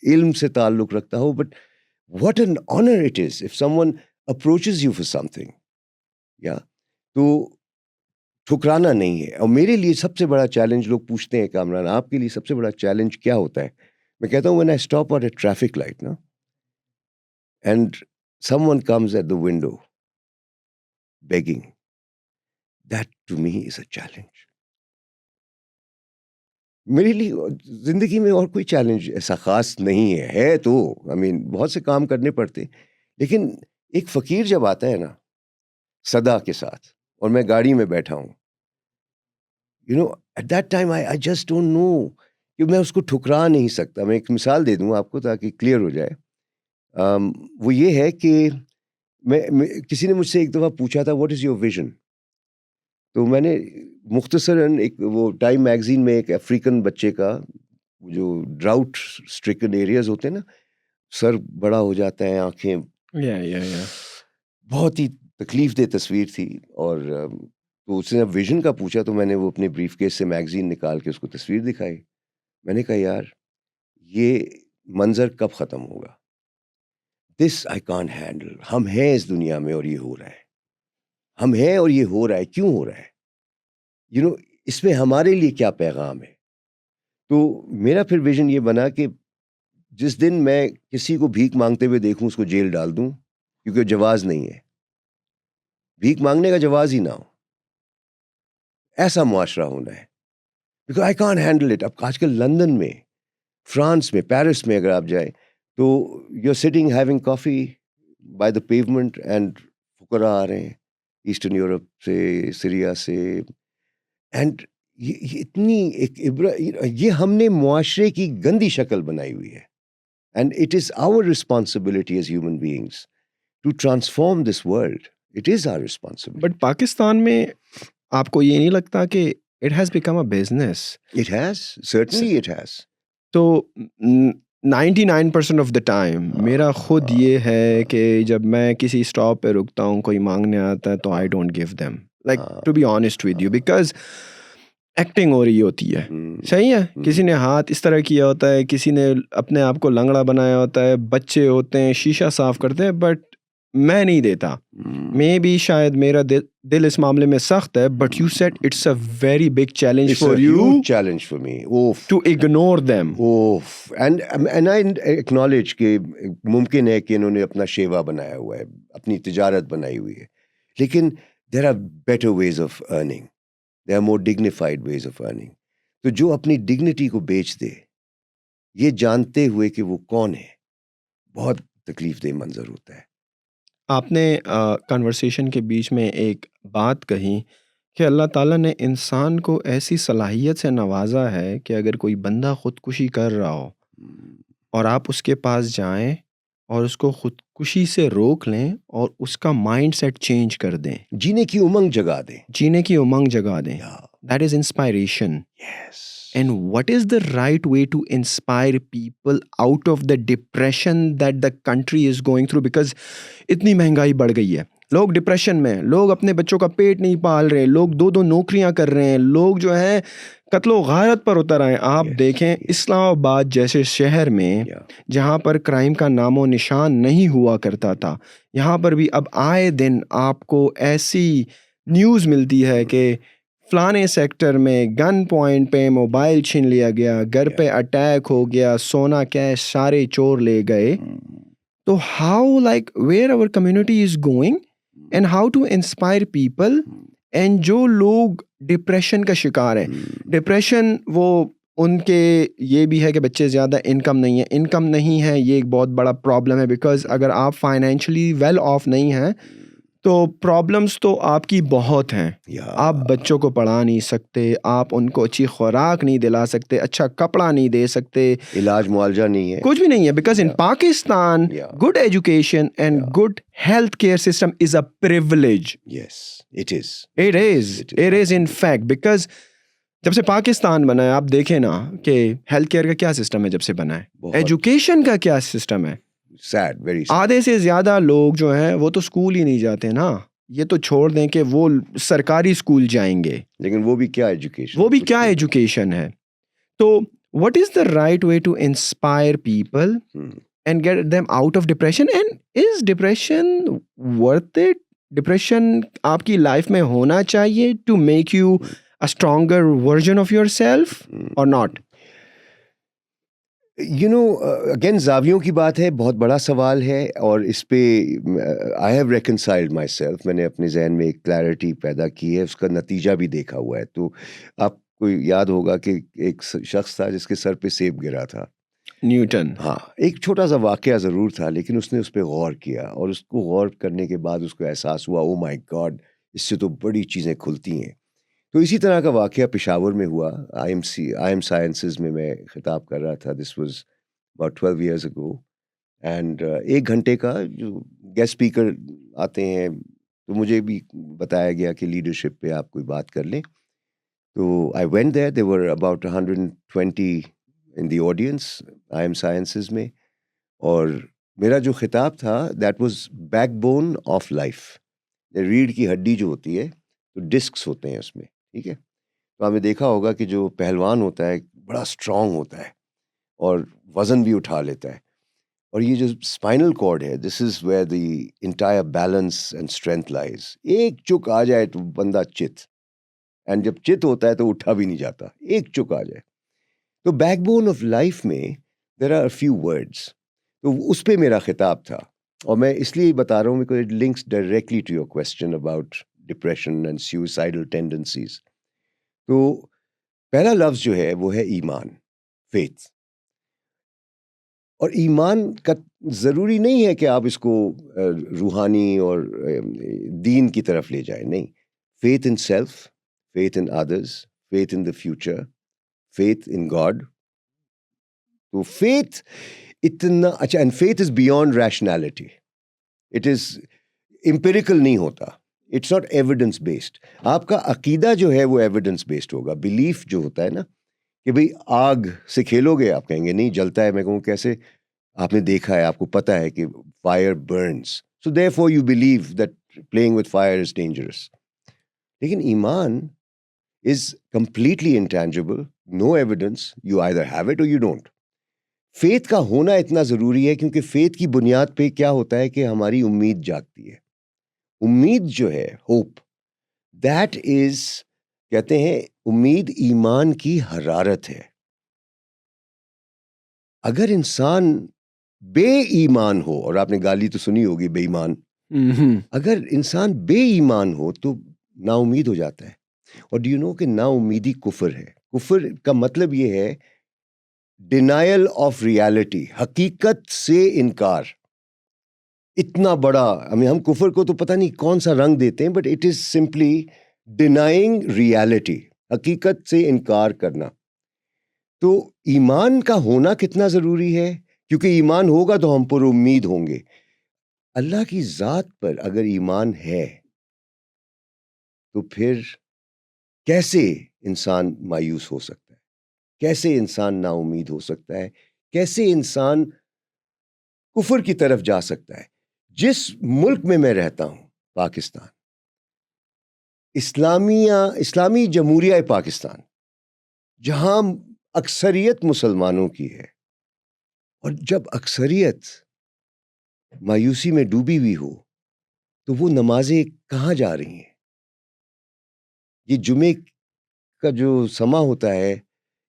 علم سے تعلق رکھتا ہو, but what an honour it is if someone approaches you for something. یا تو ٹھکرانا نہیں ہے. اور میرے لیے سب سے بڑا چیلنج, لوگ پوچھتے ہیں کامران آپ کے لیے سب سے بڑا چیلنج کیا ہوتا ہے, میں کہتا ہوں when I stop at a traffic light نا, and someone comes at the window begging, that to me is a challenge. میرے لیے زندگی میں اور کوئی چیلنج ایسا خاص نہیں ہے تو بہت سے کام کرنے پڑتے, لیکن ایک فقیر جب آتا ہے نا صدا کے ساتھ, اور میں گاڑی میں بیٹھا ہوں, at that time I just don't know کہ میں اس کو ٹھکرا نہیں سکتا. میں ایک مثال دے دوں آپ کو تاکہ کلیئر ہو جائے. وہ یہ ہے کہ کسی نے مجھ سے ایک دفعہ پوچھا تھا واٹ از یور ویژن, تو میں نے مختصراً ایک وہ ٹائم میگزین میں ایک افریقن بچے کا, جو ڈراؤٹ اسٹرکن ایریاز ہوتے ہیں نا, سر بڑا ہو جاتا ہے, آنکھیں, بہت ہی تکلیف دہ تصویر تھی. اور تو اس نے ویژن کا پوچھا تو میں نے وہ اپنے بریف کیس سے میگزین نکال کے اس کو تصویر دکھائی. میں نے کہا یار یہ منظر کب ختم ہوگا, دس آئی کانٹ ہینڈل. ہم ہیں اس دنیا میں اور یہ ہو رہا ہے, ہم ہیں اور یہ ہو رہا ہے, کیوں ہو رہا ہے, اس میں ہمارے لیے کیا پیغام ہے. تو میرا پھر ویژن یہ بنا کہ جس دن میں کسی کو بھیک مانگتے ہوئے دیکھوں اس کو جیل ڈال دوں, کیونکہ جواز نہیں ہے, بھیک مانگنے کا جواز ہی نہ ہو, ایسا معاشرہ ہونا ہے. Because I can't handle it. اب آج کل لندن میں, فرانس میں, پیرس میں اگر آپ جائیں تو you are sitting having coffee by the pavement and فقراء آ رہے ہیں, ایسٹرن یورپ سے, سیریا سے. اینڈ یہ اتنی یہ ہم نے معاشرے کی گندی شکل بنائی ہوئی ہے. And it is our responsibility as human beings to transform this world. It is our responsibility. But Pakistan میں آپ کو یہ نہیں لگتا کہ it has become a business? It has, certainly it has. تو 99% آف دا ٹائم میرا خود یہ ہے کہ جب میں کسی اسٹاپ پہ رکتا ہوں, کوئی مانگنے آتا ہے تو I don't give them, like to be honest with you, because acting ہو رہی ہوتی ہے. صحیح ہے, کسی نے ہاتھ اس طرح کیا ہوتا ہے, کسی نے اپنے آپ کو لنگڑا بنایا ہوتا ہے, بچے ہوتے ہیں شیشہ صاف کرتے ہیں, بٹ میں نہیں دیتا. مے بی شاید میرا دل اس معاملے میں سخت ہے, but you said it's a very big challenge for you, challenge for me to ignore them. And I acknowledge کہ ممکن ہے کہ انہوں نے اپنا شیوا بنایا ہوا ہے, اپنی تجارت بنائی ہوئی ہے, لیکن there are better ways of earning, there are more dignified ways of earning. تو جو اپنی ڈگنیٹی کو بیچ دے یہ جانتے ہوئے کہ وہ کون ہے, بہت تکلیف دہ منظر ہوتا ہے. آپ نے کنورسیشن کے بیچ میں ایک بات کہی کہ اللہ تعالیٰ نے انسان کو ایسی صلاحیت سے نوازا ہے کہ اگر کوئی بندہ خودکشی کر رہا ہو اور آپ اس کے پاس جائیں اور اس کو خودکشی سے روک لیں اور اس کا مائنڈ سیٹ چینج کر دیں, جینے کی امنگ جگا دیں, جینے کی امنگ جگا دیں. That is inspiration. And what is the right way to inspire people out of the depression that the country is going through? Because اتنی مہنگائی بڑھ گئی ہے, لوگ ڈپریشن میں, لوگ اپنے بچوں کا پیٹ نہیں پال رہے, لوگ 2 نوکریاں کر رہے ہیں, لوگ جو ہیں قتل و غارت پر اتر آئے. آپ دیکھیں اسلام آباد جیسے شہر میں جہاں پر کرائم کا نام و نشان نہیں ہوا کرتا تھا, یہاں پر بھی اب آئے دن آپ کو ایسی نیوز ملتی ہے کہ فلانے سیکٹر میں گن پوائنٹ پہ موبائل چھین لیا گیا, گھر پہ اٹیک ہو گیا, سونا کیش سارے چور لے گئے. تو how like where our community is going and how to inspire people. And جو لوگ ڈپریشن کا شکار ہیں, ڈپریشن وہ ان کے یہ بھی ہے کہ بچے زیادہ انکم نہیں ہے, یہ ایک بہت بڑا پرابلم ہے, بیکاز اگر آپ فائنینشلی ویل آف نہیں ہیں تو پرابلمس تو آپ کی بہت ہیں. آپ بچوں کو پڑھا نہیں سکتے, آپ ان کو اچھی خوراک نہیں دلا سکتے, اچھا کپڑا نہیں دے سکتے, علاج معالجہ نہیں ہے, کچھ بھی نہیں ہے. Because in Pakistan good education and good health care system is a privilege. Yes, it is. It is in fact, because جب سے پاکستان بنا ہے آپ دیکھیں نا کہ ہیلتھ کیئر کا کیا سسٹم ہے, جب سے بنا ہے ایجوکیشن کا کیا سسٹم ہے. Sad, very sad. آدھے سے زیادہ لوگ جو ہیں وہ تو اسکول ہی نہیں جاتے نا, یہ تو چھوڑ دیں کہ وہ سرکاری اسکول جائیں گے, لیکن وہ بھی کیا ایجوکیشن, وہ بھی کیا ایجوکیشن ہے. تو what is the right way to inspire people and get them out of depression? And is depression worth it? Depression آپ کی لائف میں ہونا چاہیے to make you a stronger version of yourself or not? Again زاویوں کی بات ہے, بہت بڑا سوال ہے, اور اس پہ I have reconciled my self, میں نے اپنے ذہن میں ایک کلیئرٹی پیدا کی ہے, اس کا نتیجہ بھی دیکھا ہوا ہے. تو آپ کو یاد ہوگا کہ ایک شخص تھا جس کے سر پہ سیب گرا تھا, نیوٹن. ہاں, ایک چھوٹا سا واقعہ ضرور تھا, لیکن اس نے اس پہ غور کیا, اور اس کو غور کرنے کے بعد اس کو احساس ہوا, او مائی گاڈ, اس سے تو بڑی چیزیں کھلتی ہیں. تو اسی طرح کا واقعہ پشاور میں ہوا, آئی ایم سائنسز میں خطاب کر رہا تھا. This was about 12 years ago. And 1 گھنٹے کا جو گیسٹ اسپیکر آتے ہیں, تو مجھے بھی بتایا گیا کہ لیڈرشپ پہ آپ کوئی بات کر لیں. تو I went there, they were about 120 in the audience I am sciences میں, اور میرا جو خطاب تھا that was back bone of life. ریڑھ کی ہڈی جو ہوتی ہے تو ڈسکس ہوتے ہیں اس میں, ٹھیک ہے. تو آپ نے دیکھا ہوگا کہ جو پہلوان ہوتا ہے بڑا اسٹرانگ ہوتا ہے اور وزن بھی اٹھا لیتا ہے, اور یہ جو اسپائنل کارڈ ہے, this is where the entire balance and strength lies. ایک چک آ جائے تو بندہ چت, اینڈ جب چت ہوتا ہے تو اٹھا بھی نہیں جاتا, ایک چک آ جائے. تو بیک بون آف لائف میں دیر آر فیو ورڈس, تو اس پہ میرا خطاب تھا. اور میں اس لیے بتا رہا ہوں because it links directly to your question about depression and suicidal tendencies. تو پہلا لفظ جو ہے وہ ہے ایمان, فیتھ. اور ایمان کا ضروری نہیں ہے کہ آپ اس کو روحانی اور دین کی طرف لے جائیں. نہیں, faith in self, faith in others, faith in the future, faith in God. تو فیتھ اتنا اچھا, and faith is beyond rationality. It is empirical نہیں ہوتا, اٹس ناٹ ایویڈنس بیسڈ. آپ کا عقیدہ جو ہے وہ ایویڈنس بیسڈ ہوگا. بلیف جو ہوتا ہے نا کہ بھئی آگ سے کھیلو گے, آپ کہیں گے نہیں جلتا ہے. میں کہوں کیسے؟ آپ نے دیکھا ہے, آپ کو پتہ ہے کہ fire burns, so therefore you believe that playing with fire is dangerous. لیکن ایمان is completely intangible, no evidence, you either have it or you don't. Faith کا ہونا اتنا ضروری ہے کیونکہ فیتھ کی بنیاد پہ کیا ہوتا ہے کہ ہماری امید جاگتی ہے. امید جو ہے, ہوپ, دیٹ از, کہتے ہیں امید ایمان کی حرارت ہے. اگر انسان بے ایمان ہو, اور آپ نے گالی تو سنی ہوگی بے ایمان, اگر انسان بے ایمان ہو تو نا امید ہو جاتا ہے. اور ڈو یو نو کہ نا امیدی کفر ہے. کفر کا مطلب یہ ہے ڈینائل آف ریالٹی, حقیقت سے انکار. اتنا بڑا, ہم کفر کو تو پتہ نہیں کون سا رنگ دیتے ہیں, but it is simply denying reality, حقیقت سے انکار کرنا. تو ایمان کا ہونا کتنا ضروری ہے, کیونکہ ایمان ہوگا تو ہم پر امید ہوں گے. اللہ کی ذات پر اگر ایمان ہے تو پھر کیسے انسان مایوس ہو سکتا ہے, کیسے انسان نا امید ہو سکتا ہے, کیسے انسان کفر کی طرف جا سکتا ہے. جس ملک میں رہتا ہوں, پاکستان, اسلامی جمہوریہ پاکستان, جہاں اکثریت مسلمانوں کی ہے, اور جب اکثریت مایوسی میں ڈوبی ہوئی ہو تو وہ نمازیں کہاں جا رہی ہیں؟ یہ جمعے کا جو سما ہوتا ہے,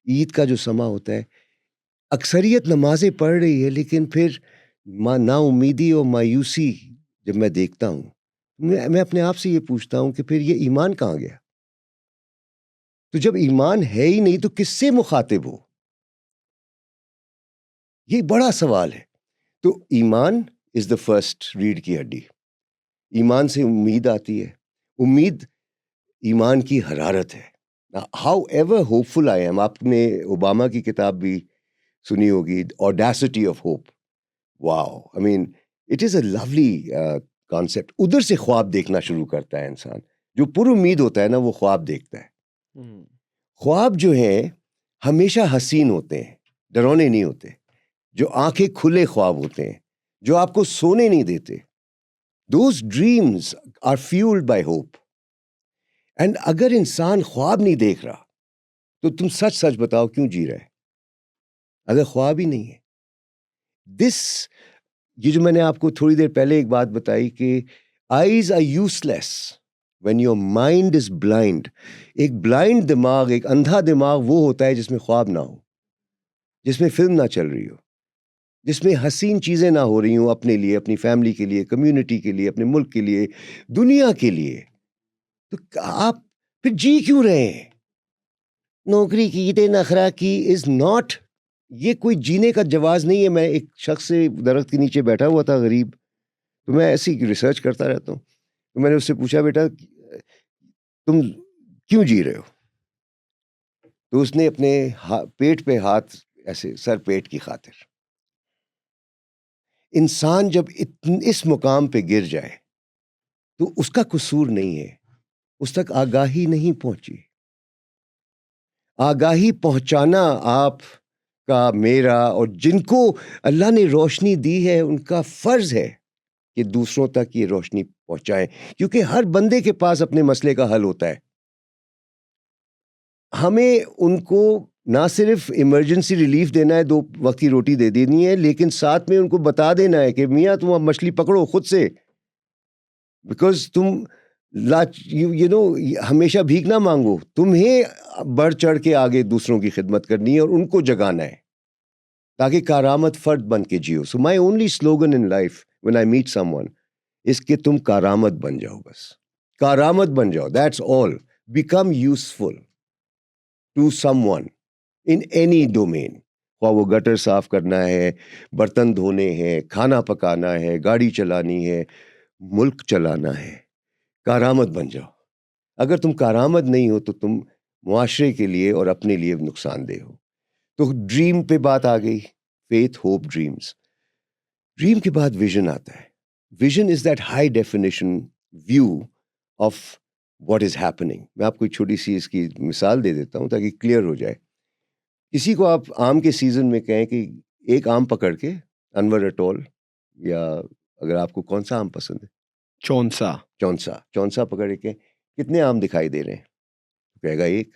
عید کا جو سما ہوتا ہے, اکثریت نمازیں پڑھ رہی ہے, لیکن پھر نا امیدی اور مایوسی جب میں دیکھتا ہوں, میں اپنے آپ سے یہ پوچھتا ہوں کہ پھر یہ ایمان کہاں گیا؟ تو جب ایمان ہے ہی نہیں تو کس سے مخاطب ہو؟ یہ بڑا سوال ہے. تو ایمان از دا فرسٹ ریڑھ کی ہڈی. ایمان سے امید آتی ہے. امید ایمان کی حرارت ہے. However hopeful I am, آپ نے اوباما کی کتاب بھی سنی ہوگی, audacity of hope. Wow, I mean it is a lovely concept. ادھر سے خواب دیکھنا شروع کرتا ہے انسان. جو پر امید ہوتا ہے نا, وہ خواب دیکھتا ہے. خواب جو ہیں ہمیشہ حسین ہوتے ہیں, ڈرونے نہیں ہوتے. جو آنکھیں کھلے خواب ہوتے ہیں, جو آپ کو سونے نہیں دیتے. Those dreams are fuelled by hope. And اگر انسان خواب نہیں دیکھ رہا تو تم سچ سچ بتاؤ کیوں جی رہے, اگر خواب ہی نہیں ہے. یہ جو میں نے آپ کو تھوڑی دیر پہلے ایک بات بتائی کہ eyes are useless when your mind is blind. ایک بلائنڈ دماغ, ایک اندھا دماغ وہ ہوتا ہے جس میں خواب نہ ہو, جس میں فلم نہ چل رہی ہو, جس میں حسین چیزیں نہ ہو رہی ہوں اپنے لیے, اپنی فیملی کے لیے, کمیونٹی کے لیے, اپنے ملک کے لیے, دنیا کے لیے. تو آپ پھر جی کیوں رہے ہیں؟ نوکری کی, نخرا کی از ناٹ, یہ کوئی جینے کا جواز نہیں ہے. میں ایک شخص سے درخت کے نیچے بیٹھا ہوا تھا, غریب, تو میں ایسی ریسرچ کرتا رہتا ہوں. تو میں نے اس سے پوچھا, بیٹا تم کیوں جی رہے ہو؟ تو اس نے اپنے پیٹ پہ ہاتھ ایسے, سر پیٹ کی خاطر. انسان جب اس مقام پہ گر جائے تو اس کا قصور نہیں ہے, اس تک آگاہی نہیں پہنچی. آگاہی پہنچانا آپ کا, میرا, اور جن کو اللہ نے روشنی دی ہے ان کا فرض ہے کہ دوسروں تک یہ روشنی پہنچائیں, کیونکہ ہر بندے کے پاس اپنے مسئلے کا حل ہوتا ہے. ہمیں ان کو نہ صرف ایمرجنسی ریلیف دینا ہے, 2 وقت کی روٹی دے دینی ہے, لیکن ساتھ میں ان کو بتا دینا ہے کہ میاں تم اب مچھلی پکڑو خود سے, بیکاز تم ہمیشہ بھیک نہ مانگو, تمہیں بڑھ چڑھ کے آگے دوسروں کی خدمت کرنی ہے اور ان کو جگانا ہے تاکہ کارآمد فرد بن کے جیو. So my only slogan in life when I meet someone is کہ تم کارآمد بن جاؤ, بس کارآمد بن جاؤ, that's all. Become useful to someone in any domain. خواہ وہ گٹر صاف کرنا ہے, برتن دھونے ہیں, کھانا پکانا ہے, گاڑی چلانی ہے, ملک چلانا ہے. کارآمد بن جاؤ. اگر تم کارآمد نہیں ہو تو تم معاشرے کے لیے اور اپنے لیے نقصان دہ ہو. تو ڈریم پہ بات آ گئی, فیتھ, ہوپ, ڈریمز. ڈریم کے بعد ویژن آتا ہے. Vision is that high definition view of what is happening. میں آپ کو ایک چھوٹی سی اس کی مثال دے دیتا ہوں تاکہ کلیئر ہو جائے. کسی کو آپ آم کے سیزن میں کہیں کہ ایک آم پکڑ کے, انور اٹول, یا اگر آپ کو کون سا آم پسند ہے, چونسا پکڑ کے کتنے آم دکھائی دے رہے ہیں, کہے گا ایک.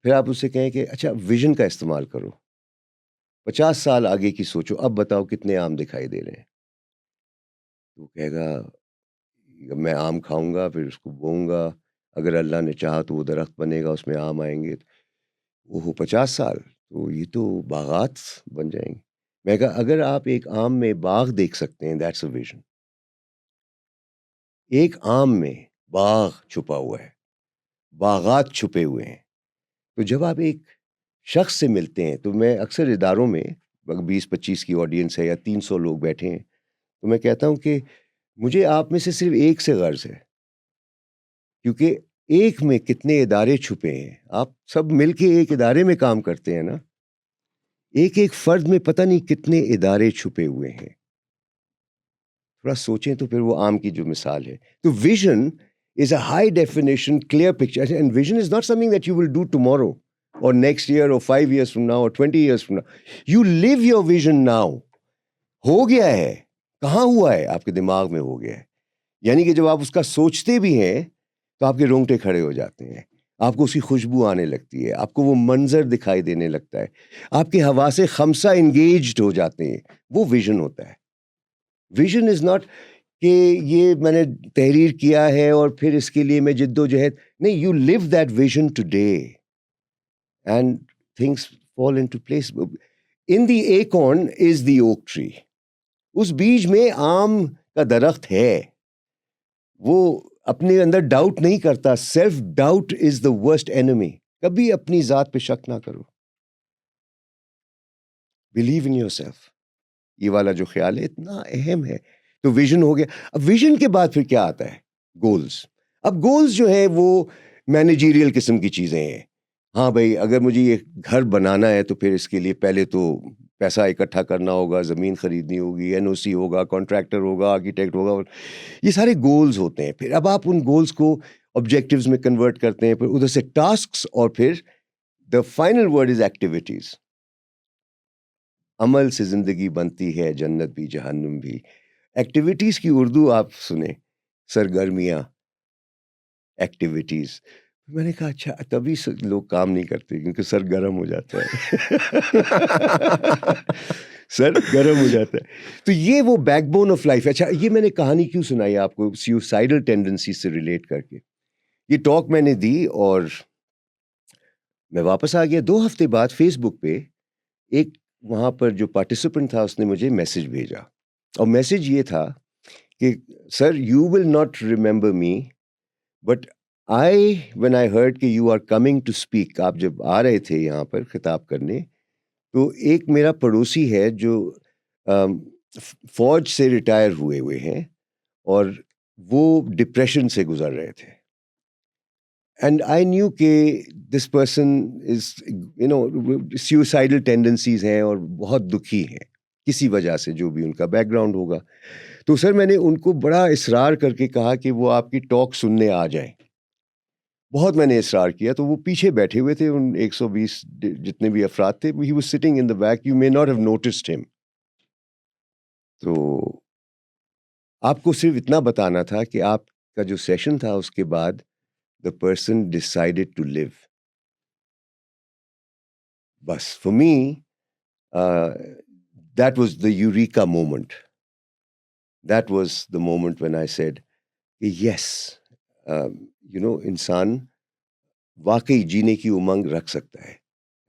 پھر آپ اس سے کہیں کہ اچھا ویژن کا استعمال کرو, 50 سال آگے کی سوچو, اب بتاؤ کتنے آم دکھائی دے رہے ہیں. تو کہے گا میں آم کھاؤں گا, پھر اس کو بوؤں گا, اگر اللہ نے چاہا تو وہ درخت بنے گا, اس میں آم آئیں گے. وہ 50 سال, تو یہ تو باغات بن جائیں گے. میں کہا اگر آپ ایک آم میں باغ دیکھ سکتے ہیں, دیٹس اے ویژن. ایک آم میں باغ چھپا ہوا ہے, باغات چھپے ہوئے ہیں. تو جب آپ ایک شخص سے ملتے ہیں, تو میں اکثر اداروں میں 20-25 کی آڈینس ہے یا 300 لوگ بیٹھے ہیں, تو میں کہتا ہوں کہ مجھے آپ میں سے صرف ایک سے غرض ہے, کیونکہ ایک میں کتنے ادارے چھپے ہیں. آپ سب مل کے ایک ادارے میں کام کرتے ہیں نا, ایک ایک فرد میں پتہ نہیں کتنے ادارے چھپے ہوئے ہیں. تھوڑا سوچیں تو پھر وہ آم کی جو مثال ہے. تو vision is a high definition, clear picture. And vision is not something that you will do tomorrow or next year or 5 years from now or 20 years from now. You live your vision now. ہو گیا ہے, کہاں ہوا ہے, آپ کے دماغ میں ہو گیا ہے. یعنی کہ جب آپ اس کا سوچتے بھی ہیں تو آپ کے رونگٹے کھڑے ہو جاتے ہیں, آپ کو اس کی خوشبو آنے لگتی ہے, آپ کو وہ منظر دکھائی دینے لگتا ہے, آپ کے حواس خمسہ انگیجڈ ہو جاتے ہیں. وہ ویژن ہوتا ہے. ویژن از ناٹ کہ یہ میں نے تحریر کیا ہے اور پھر اس کے لیے میں جد و جہد نہیں. You live that vision today and things fall into place. In the acorn is the oak tree. اس بیج میں آم کا درخت ہے. وہ اپنے اندر ڈاؤٹ نہیں کرتا. Self doubt is the worst enemy. کبھی اپنی ذات پہ شک نہ کرو. Blue in your self. یہ والا جو خیال ہے اتنا اہم ہے. تو ویژن ہو گیا. اب ویژن کے بعد پھر کیا آتا ہے؟ گولز. اب گولز جو ہے وہ مینیجیریل قسم کی چیزیں ہیں. ہاں بھائی, اگر مجھے یہ گھر بنانا ہے تو پھر اس کے لیے پہلے تو پیسہ اکٹھا کرنا ہوگا, زمین خریدنی ہوگی, NOC ہوگا, کانٹریکٹر ہوگا, آرکیٹیکٹ ہوگا. یہ سارے گولز ہوتے ہیں. پھر اب آپ ان گولز کو آبجیکٹیوز میں کنورٹ کرتے ہیں, پھر ادھر سے ٹاسکس, اور پھر the final word is activities. عمل سے زندگی بنتی ہے, جنت بھی جہنم بھی. ایکٹیویٹیز کی اردو آپ سنیں, سرگرمیاں, ایکٹیویٹیز. میں نے کہا اچھا تبھی لوگ کام نہیں کرتے, کیونکہ سر گرم ہو جاتا ہے. سر گرم ہو جاتا ہے. تو یہ وہ بیک بون آف لائف. اچھا یہ میں نے کہانی کیوں سنائی آپ کو, سیوسائڈل ٹینڈنسی سے ریلیٹ کر کے. یہ ٹاک میں نے دی اور میں واپس آ گیا. 2 ہفتے بعد فیس بک پہ ایک وہاں پر جو پارٹیسپینٹ تھا اس نے مجھے میسج بھیجا, اور میسج یہ تھا کہ sir you will not remember me, but when I heard کہ you are coming to speak, آپ جب آ رہے تھے یہاں پر خطاب کرنے, تو ایک میرا پڑوسی ہے جو فوج سے ریٹائر ہوئے ہیں, اور وہ ڈپریشن سے گزر رہے تھے. اینڈ آئی نیو کہ دس پرسن از سیوسائڈل ٹینڈنسیز ہیں اور بہت دکھی ہیں کسی وجہ سے, جو بھی ان کا بیک گراؤنڈ ہوگا. تو سر میں نے ان کو بڑا اصرار کر کے کہا کہ وہ آپ کی ٹاک سننے آ جائیں. بہت میں نے اصرار کیا, تو وہ پیچھے بیٹھے ہوئے تھے, ان 120 جتنے بھی افراد تھے. He was sitting in the back, you may not have noticed ہم. تو آپ کو صرف اتنا بتانا تھا کہ آپ کا جو سیشن تھا اس کے بعد the person decided to live. بس for me that was the eureka moment. That was the moment when I said yes, انسان واقعی جینے کی امنگ رکھ سکتا ہے.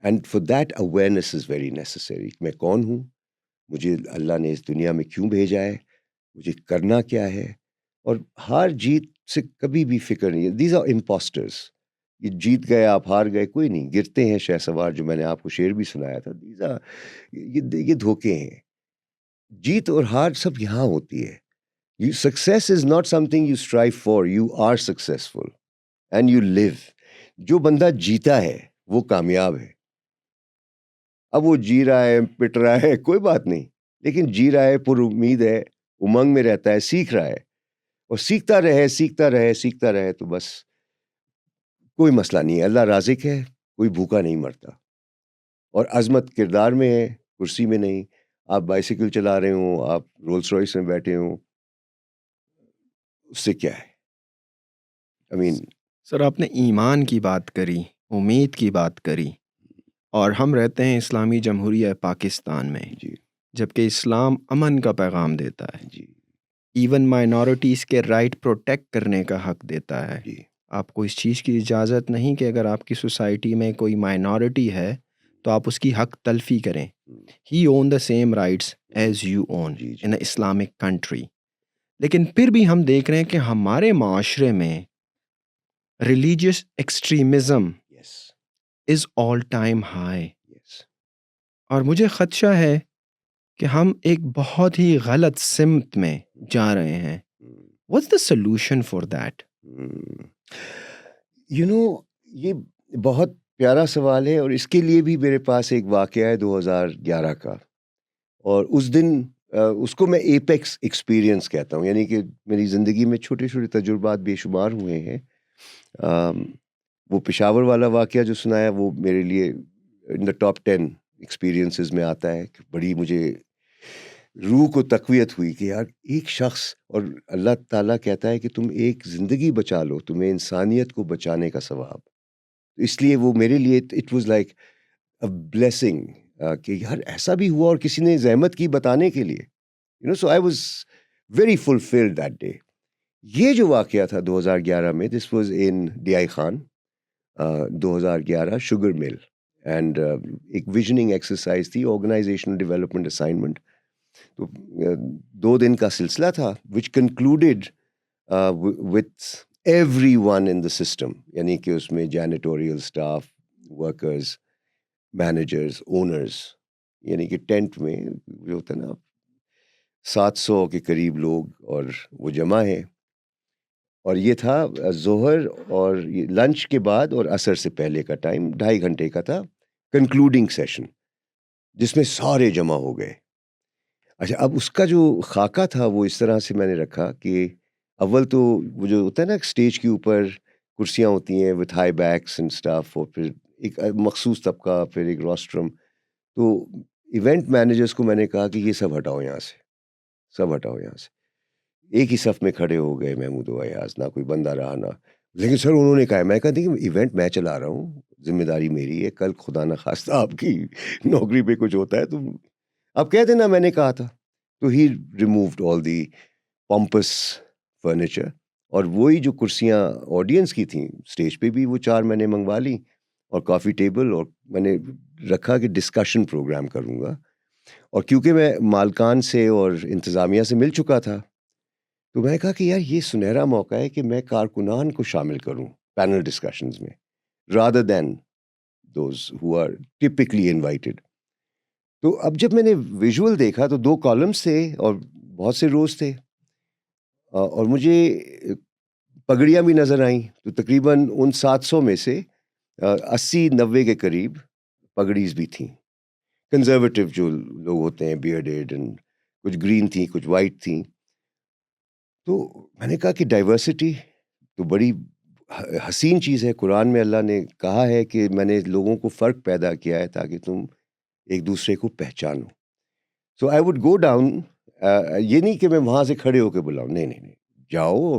And for that awareness is very necessary. میں کون ہوں, مجھے اللہ نے اس دنیا میں کیوں بھیجا ہے, مجھے کرنا کیا ہے, اور ہار جیت سے کبھی بھی فکر نہیں ہے. These are imposters. یہ جیت گئے آپ ہار گئے کوئی نہیں, گرتے ہیں شہ سوار, جو میں نے آپ کو شعر بھی سنایا تھا. یہ دھوکے ہیں. جیت اور ہار سب یہاں ہوتی ہے. Success is not something you strive for, you are successful and you live. جو بندہ جیتا ہے وہ کامیاب ہے. اب وہ جی رہا ہے, پٹ رہا ہے, کوئی بات نہیں, لیکن جی رہا ہے, پر امید ہے, امنگ میں رہتا ہے, سیکھ رہا ہے, اور سیکھتا رہے سیکھتا رہے سیکھتا رہے تو بس کوئی مسئلہ نہیں ہے. اللہ رازق ہے, کوئی بھوکا نہیں مرتا. اور عظمت کردار میں ہے, کرسی میں نہیں. آپ بائیسیکل چلا رہے ہوں, آپ رولس رائس میں بیٹھے ہوں, اس سے کیا ہے. سر آپ نے ایمان کی بات کری, امید کی بات کری, اور ہم رہتے ہیں اسلامی جمہوریہ پاکستان میں, جی جبکہ اسلام امن کا پیغام دیتا ہے. جی ایون مائنورٹیز کے رائٹ پروٹیکٹ کرنے کا حق دیتا ہے. جی آپ کو اس چیز کی اجازت نہیں کہ اگر آپ کی سوسائٹی میں کوئی مائنورٹی ہے تو آپ اس کی حق تلفی کریں. He owns the same rights as you own in an Islamic country. لیکن پھر بھی ہم دیکھ رہے ہیں کہ ہمارے معاشرے میں ریلیجیس ایکسٹریمزم از آل ٹائم ہائی. اور مجھے خدشہ ہے کہ ہم ایک بہت ہی غلط سمت میں جا رہے ہیں. What's the solution for that? یہ بہت پیارا سوال ہے, اور اس کے لیے بھی میرے پاس ایک واقعہ ہے 2011 کا. اور اس دن اس کو میں ایپیکس ایکسپیرینس کہتا ہوں, یعنی کہ میری زندگی میں چھوٹے چھوٹے تجربات بے شمار ہوئے ہیں. وہ پشاور والا واقعہ جو سنایا وہ میرے لیے ان دا ٹاپ 10 ایکسپیرینسز میں آتا ہے. بڑی مجھے روح کو تقویت ہوئی کہ یار ایک شخص, اور اللہ تعالیٰ کہتا ہے کہ تم ایک زندگی بچا لو, تمہیں انسانیت کو بچانے کا ثواب. اس لیے وہ میرے لیے it was like a blessing کہ یار ایسا بھی ہوا اور کسی نے زحمت کی بتانے کے لیے. So I was very fulfilled that day. یہ جو واقعہ تھا 2011 میں, this was in D I Khan, 2011 sugar mill, and ایک ویژننگ ایکسرسائز تھی, آرگنائزیشنل ڈیولپمنٹ اسائنمنٹ. تو 2 دن کا سلسلہ تھا which concluded with everyone in the system, یعنی کہ اس میں janitorial staff, workers, managers, owners, یعنی کہ ٹینٹ میں جو ہوتا ہے نا 700 کے قریب لوگ, اور وہ جمع ہیں. اور یہ تھا ظہر اور لنچ کے بعد اور عصر سے پہلے کا ٹائم, 2.5 گھنٹے کا تھا کنکلوڈنگ سیشن, جس میں سارے جمع ہو گئے. اچھا, اب اس کا جو خاکہ تھا وہ اس طرح سے میں نے رکھا کہ اول تو وہ جو ہوتا ہے نا اسٹیج کے اوپر کرسیاں ہوتی ہیں with high backs and staff, اور پھر ایک مخصوص طبقہ, پھر ایک روسٹرم. تو ایونٹ مینیجرز کو میں نے کہا کہ یہ سب ہٹاؤ یہاں سے, سب ہٹاؤ یہاں سے. ایک ہی صف میں کھڑے ہو گئے محمود و ایاز, نہ کوئی بندہ رہا نہ. لیکن سر انہوں نے کہا, میں کہا دیکھیں ایونٹ میں چلا رہا ہوں, ذمہ داری میری ہے, کل خدا نہ خواستہ آپ کی نوکری پہ کچھ ہوتا ہے تو آپ کہہ دینا میں نے کہا تھا. تو ہی ریمووڈ آل دی پمپس فرنیچر, اور وہی جو کرسیاں آڈینس کی تھیں اسٹیج پہ بھی وہ 4 میں نے منگوا لی, اور کافی ٹیبل, اور میں نے رکھا کہ ڈسکشن پروگرام کروں گا. اور کیونکہ میں مالکان سے اور انتظامیہ سے مل چکا تھا تو میں نے کہا کہ یار یہ سنہرا موقع ہے کہ میں کارکنان کو شامل کروں پینل ڈسکشنز میں, rather than those who are typically invited. تو اب جب میں نے ویژول دیکھا تو 2 کالمز تھے اور بہت سے روز تھے, اور مجھے پگڑیاں بھی نظر آئیں. تو تقریباً ان 700 میں سے 80-90 کے قریب پگڑیز بھی تھیں. کنزرویٹو جو لوگ ہوتے ہیں, بیئرڈیڈ, اینڈ کچھ گرین تھیں, کچھ وائٹ تھیں. تو میں نے کہا کہ ڈائیورسٹی تو بڑی حسین چیز ہے. قرآن میں اللہ نے کہا ہے کہ میں نے لوگوں کو فرق پیدا کیا ہے تاکہ تم ایک دوسرے کو پہچانو. سو آئی وڈ گو ڈاؤن, یہ نہیں کہ میں وہاں سے کھڑے ہو کے بلاؤں, نہیں, جاؤ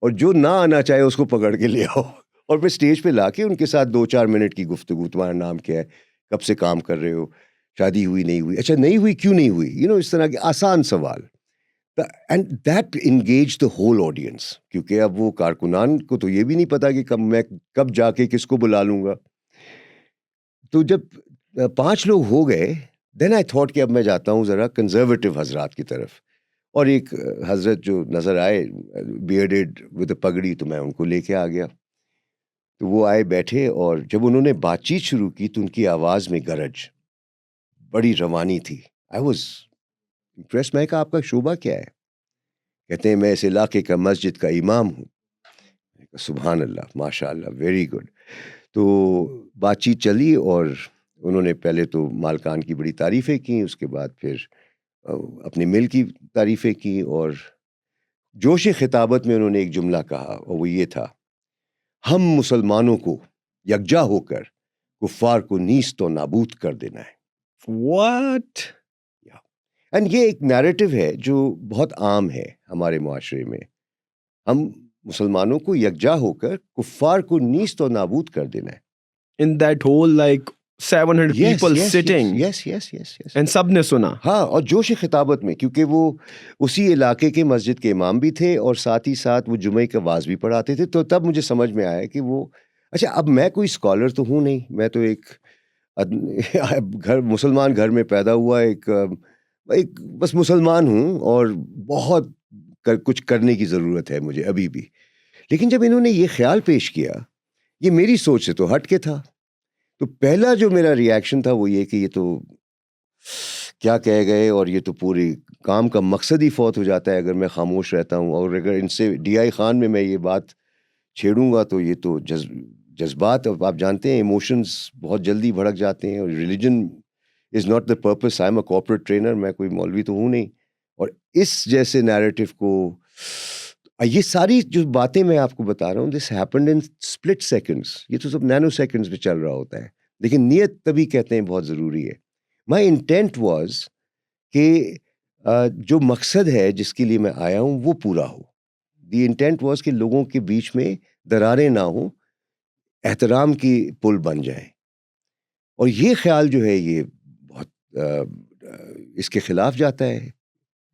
اور جو نہ آنا چاہے اس کو پکڑ کے لے آؤ, اور پھر اسٹیج پہ لا کے ان کے ساتھ 2-4 منٹ کی گفتگو, تمہارا نام کیا ہے, کب سے کام کر رہے ہو, شادی ہوئی نہیں ہوئی, اچھا نہیں ہوئی کیوں نہیں ہوئی, اس طرح کے آسان سوال. And that engage the whole audience, کیونکہ اب وہ کارکنان کو تو یہ بھی نہیں پتا کہ میں کب جا کے کس کو بلا لوں گا. تو جب 5 لوگ ہو گئے, دین آئی تھاٹ کہ اب میں جاتا ہوں ذرا کنزرویٹو حضرات کی طرف. اور ایک حضرت جو نظر آئے بیئرڈیڈ ود اے پگڑی, تو میں ان کو لے کے آ گیا. تو وہ آئے بیٹھے اور جب انہوں نے بات چیت شروع کی تو ان کی آواز میں گرج بڑی روانی تھی. I was impress. میں کہا آپ کا شعبہ کیا ہے؟ کہتے ہیں میں اس علاقے کا مسجد کا امام ہوں. سبحان اللہ, ماشاء اللہ, ویری گڈ. تو بات چیت چلی اور انہوں نے پہلے تو مالکان کی بڑی تعریفیں کی, اس کے بعد پھر اپنے مل کی تعریفیں کی, اور جوش خطابت میں انہوں نے ایک جملہ کہا اور وہ یہ تھا, ہم مسلمانوں کو یکجا ہو کر کفار کو نیست و نابود کر دینا ہے. What? اینڈ یہ ایک نیریٹو ہے جو بہت عام ہے ہمارے معاشرے میں. ہم مسلمانوں کو یکجا ہو کر کفار کو نیست و نابود کر دینا ہے. In that whole like 700 people sitting yes. and سب نے سنا. ہاں, اور جوش خطابت میں, کیونکہ وہ اسی علاقے کے مسجد کے امام بھی تھے اور ساتھ ہی ساتھ وہ جمعے کا واز بھی پڑھاتے تھے. تو تب مجھے سمجھ میں آیا کہ وہ اچھا, اب میں کوئی اسکالر تو ہوں نہیں, میں تو ایک مسلمان گھر میں پیدا ہوا ایک بس مسلمان ہوں, اور بہت کچھ کرنے کی ضرورت ہے مجھے ابھی بھی. لیکن جب انہوں نے یہ خیال پیش کیا, یہ میری سوچ سے تو ہٹ کے تھا, تو پہلا جو میرا ریاکشن تھا وہ یہ کہ یہ تو کیا کہہ گئے, اور یہ تو پوری کام کا مقصد ہی فوت ہو جاتا ہے اگر میں خاموش رہتا ہوں. اور اگر ان سے ڈی آئی خان میں یہ بات چھیڑوں گا تو یہ تو جذبات, اب آپ جانتے ہیں ایموشنز بہت جلدی بھڑک جاتے ہیں, اور religion is not the purpose. I am a corporate trainer, میں کوئی مولوی تو ہوں نہیں. اور اس جیسے نیریٹو کو, یہ ساری جو باتیں میں آپ کو بتا رہا ہوں, this happened in split seconds. یہ تو سب نینو سیکنڈس پہ چل رہا ہوتا ہے, لیکن نیت تبھی کہتے ہیں بہت ضروری ہے. مائی انٹینٹ واز کہ جو مقصد ہے جس کے لیے میں آیا ہوں وہ پورا ہو. دی انٹینٹ واز کہ لوگوں کے بیچ میں دراریں نہ ہوں, احترام کی پل بن جائیں. اور یہ خیال جو ہے یہ بہت اس کے خلاف جاتا ہے.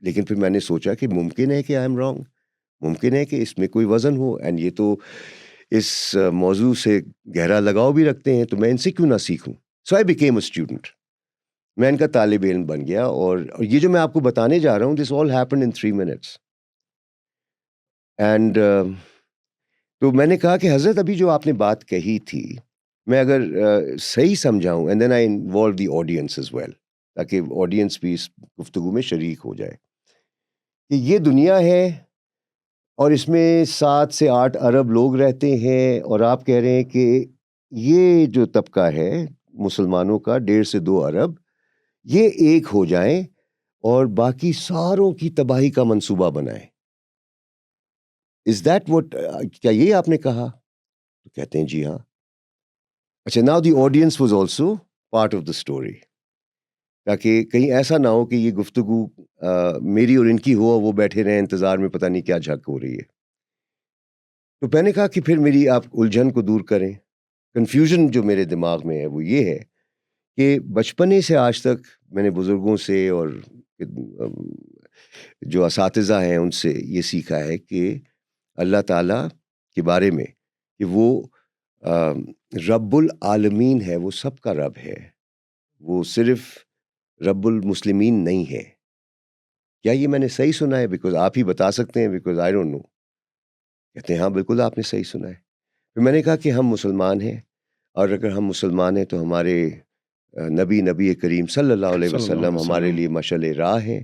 لیکن پھر میں نے سوچا کہ ممکن ہے کہ آئی ایم رانگ, ممکن ہے کہ اس میں کوئی وزن ہو, اینڈ یہ تو اس موضوع سے گہرا لگاؤ بھی رکھتے ہیں, تو میں ان سے کیوں نہ سیکھوں. سو آئی بیکیم اے اسٹوڈنٹ. میں ان کا طالب علم بن گیا, اور یہ جو میں آپ کو بتانے جا رہا ہوں, دس آل ہیپنڈ ان 3 minutes. اینڈ تو میں نے کہا کہ حضرت ابھی جو آپ نے بات کہی تھی, میں اگر صحیح سمجھاؤں, and then I involve the audience as well, تاکہ آڈینس بھی اس گفتگو میں شریک ہو جائے, کہ یہ دنیا ہے اور اس میں 7 سے 8 ارب لوگ رہتے ہیں, اور آپ کہہ رہے ہیں کہ یہ جو طبقہ ہے مسلمانوں کا 1.5 سے 2 ارب, یہ ایک ہو جائیں اور باقی ساروں کی تباہی کا منصوبہ بنائیں. از دیٹ وٹ, کیا یہ آپ نے کہا؟ تو کہتے ہیں جی ہاں. اچھا, now the audience was also part of the story, تاکہ کہیں ایسا نہ ہو کہ یہ گفتگو میری اور ان کی ہو, وہ بیٹھے رہیں انتظار میں پتہ نہیں کیا جھک ہو رہی ہے. تو میں نے کہا کہ پھر میری آپ الجھن کو دور کریں. کنفیوژن جو میرے دماغ میں ہے وہ یہ ہے کہ بچپنے سے آج تک میں نے بزرگوں سے اور جو اساتذہ ہیں ان سے یہ سیکھا ہے کہ اللہ تعالیٰ کے بارے میں کہ وہ رب العالمین ہے, وہ سب کا رب ہے, وہ صرف رب المسلمین نہیں ہے. کیا یہ میں نے صحیح سنا ہے؟ بیکاز آپ ہی بتا سکتے ہیں, بیکاز آئی ڈونٹ نو. کہتے ہیں ہاں بالکل آپ نے صحیح سنا ہے. پھر میں نے کہا کہ ہم مسلمان ہیں, اور اگر ہم مسلمان ہیں تو ہمارے نبی کریم صلی اللہ علیہ وسلم ہمارے لیے مشعل راہ ہیں,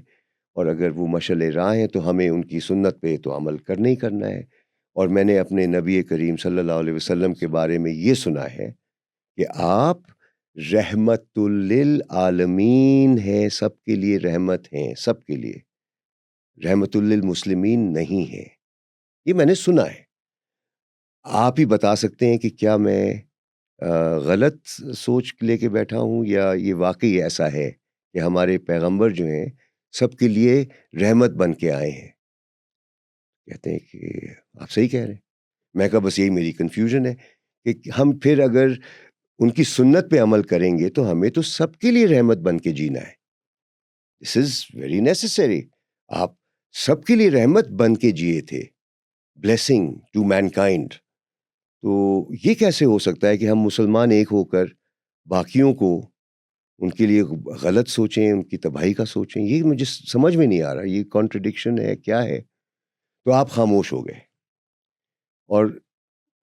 اور اگر وہ مشعل راہ ہیں تو ہمیں ان کی سنت پہ تو عمل کرنا ہی کرنا ہے. اور میں نے اپنے نبی کریم صلی اللہ علیہ وسلم کے بارے میں یہ سنا ہے کہ آپ رحمت للعالمین ہیں, سب کے لیے رحمت ہیں, سب کے لیے, رحمت للمسلمین نہیں ہے. یہ میں نے سنا ہے. آپ ہی بتا سکتے ہیں کہ کیا میں غلط سوچ لے کے بیٹھا ہوں, یا یہ واقعی ایسا ہے کہ ہمارے پیغمبر جو ہیں سب کے لیے رحمت بن کے آئے ہیں. کہتے ہیں کہ آپ صحیح کہہ رہے ہیں. میں کہا بس یہی میری کنفیوژن ہے کہ ہم پھر اگر ان کی سنت پہ عمل کریں گے تو ہمیں تو سب کے لیے رحمت بن کے جینا ہے. This is very necessary. آپ سب کے لیے رحمت بن کے جیے تھے, بلیسنگ ٹو مین کائنڈ. تو یہ کیسے ہو سکتا ہے کہ ہم مسلمان ایک ہو کر باقیوں کو ان کے لیے غلط سوچیں, ان کی تباہی کا سوچیں؟ یہ مجھے سمجھ میں نہیں آ رہا, یہ کانٹرڈکشن ہے کیا ہے. تو آپ خاموش ہو گئے, اور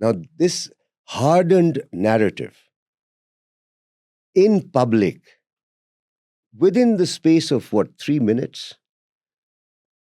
Now this hardened narrative in public within the space of 3 minutes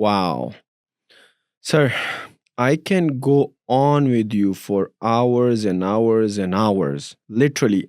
Wow. Sir, I can go on with you for hours and hours and hours, literally.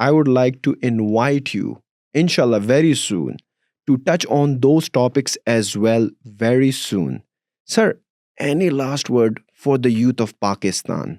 I would like to invite you, inshallah, very soon, to touch on those topics as well very soon. Sir, any last word for the youth of Pakistan?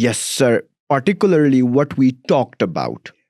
Yes, sir. Particularly what we talked about.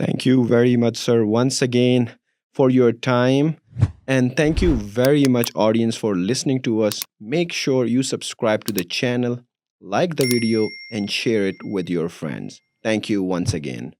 Thank you very much, sir, once again for your time. And thank you very much, audience, for listening to us. Make sure you subscribe to the channel, like the video, and share it with your friends. Thank you once again.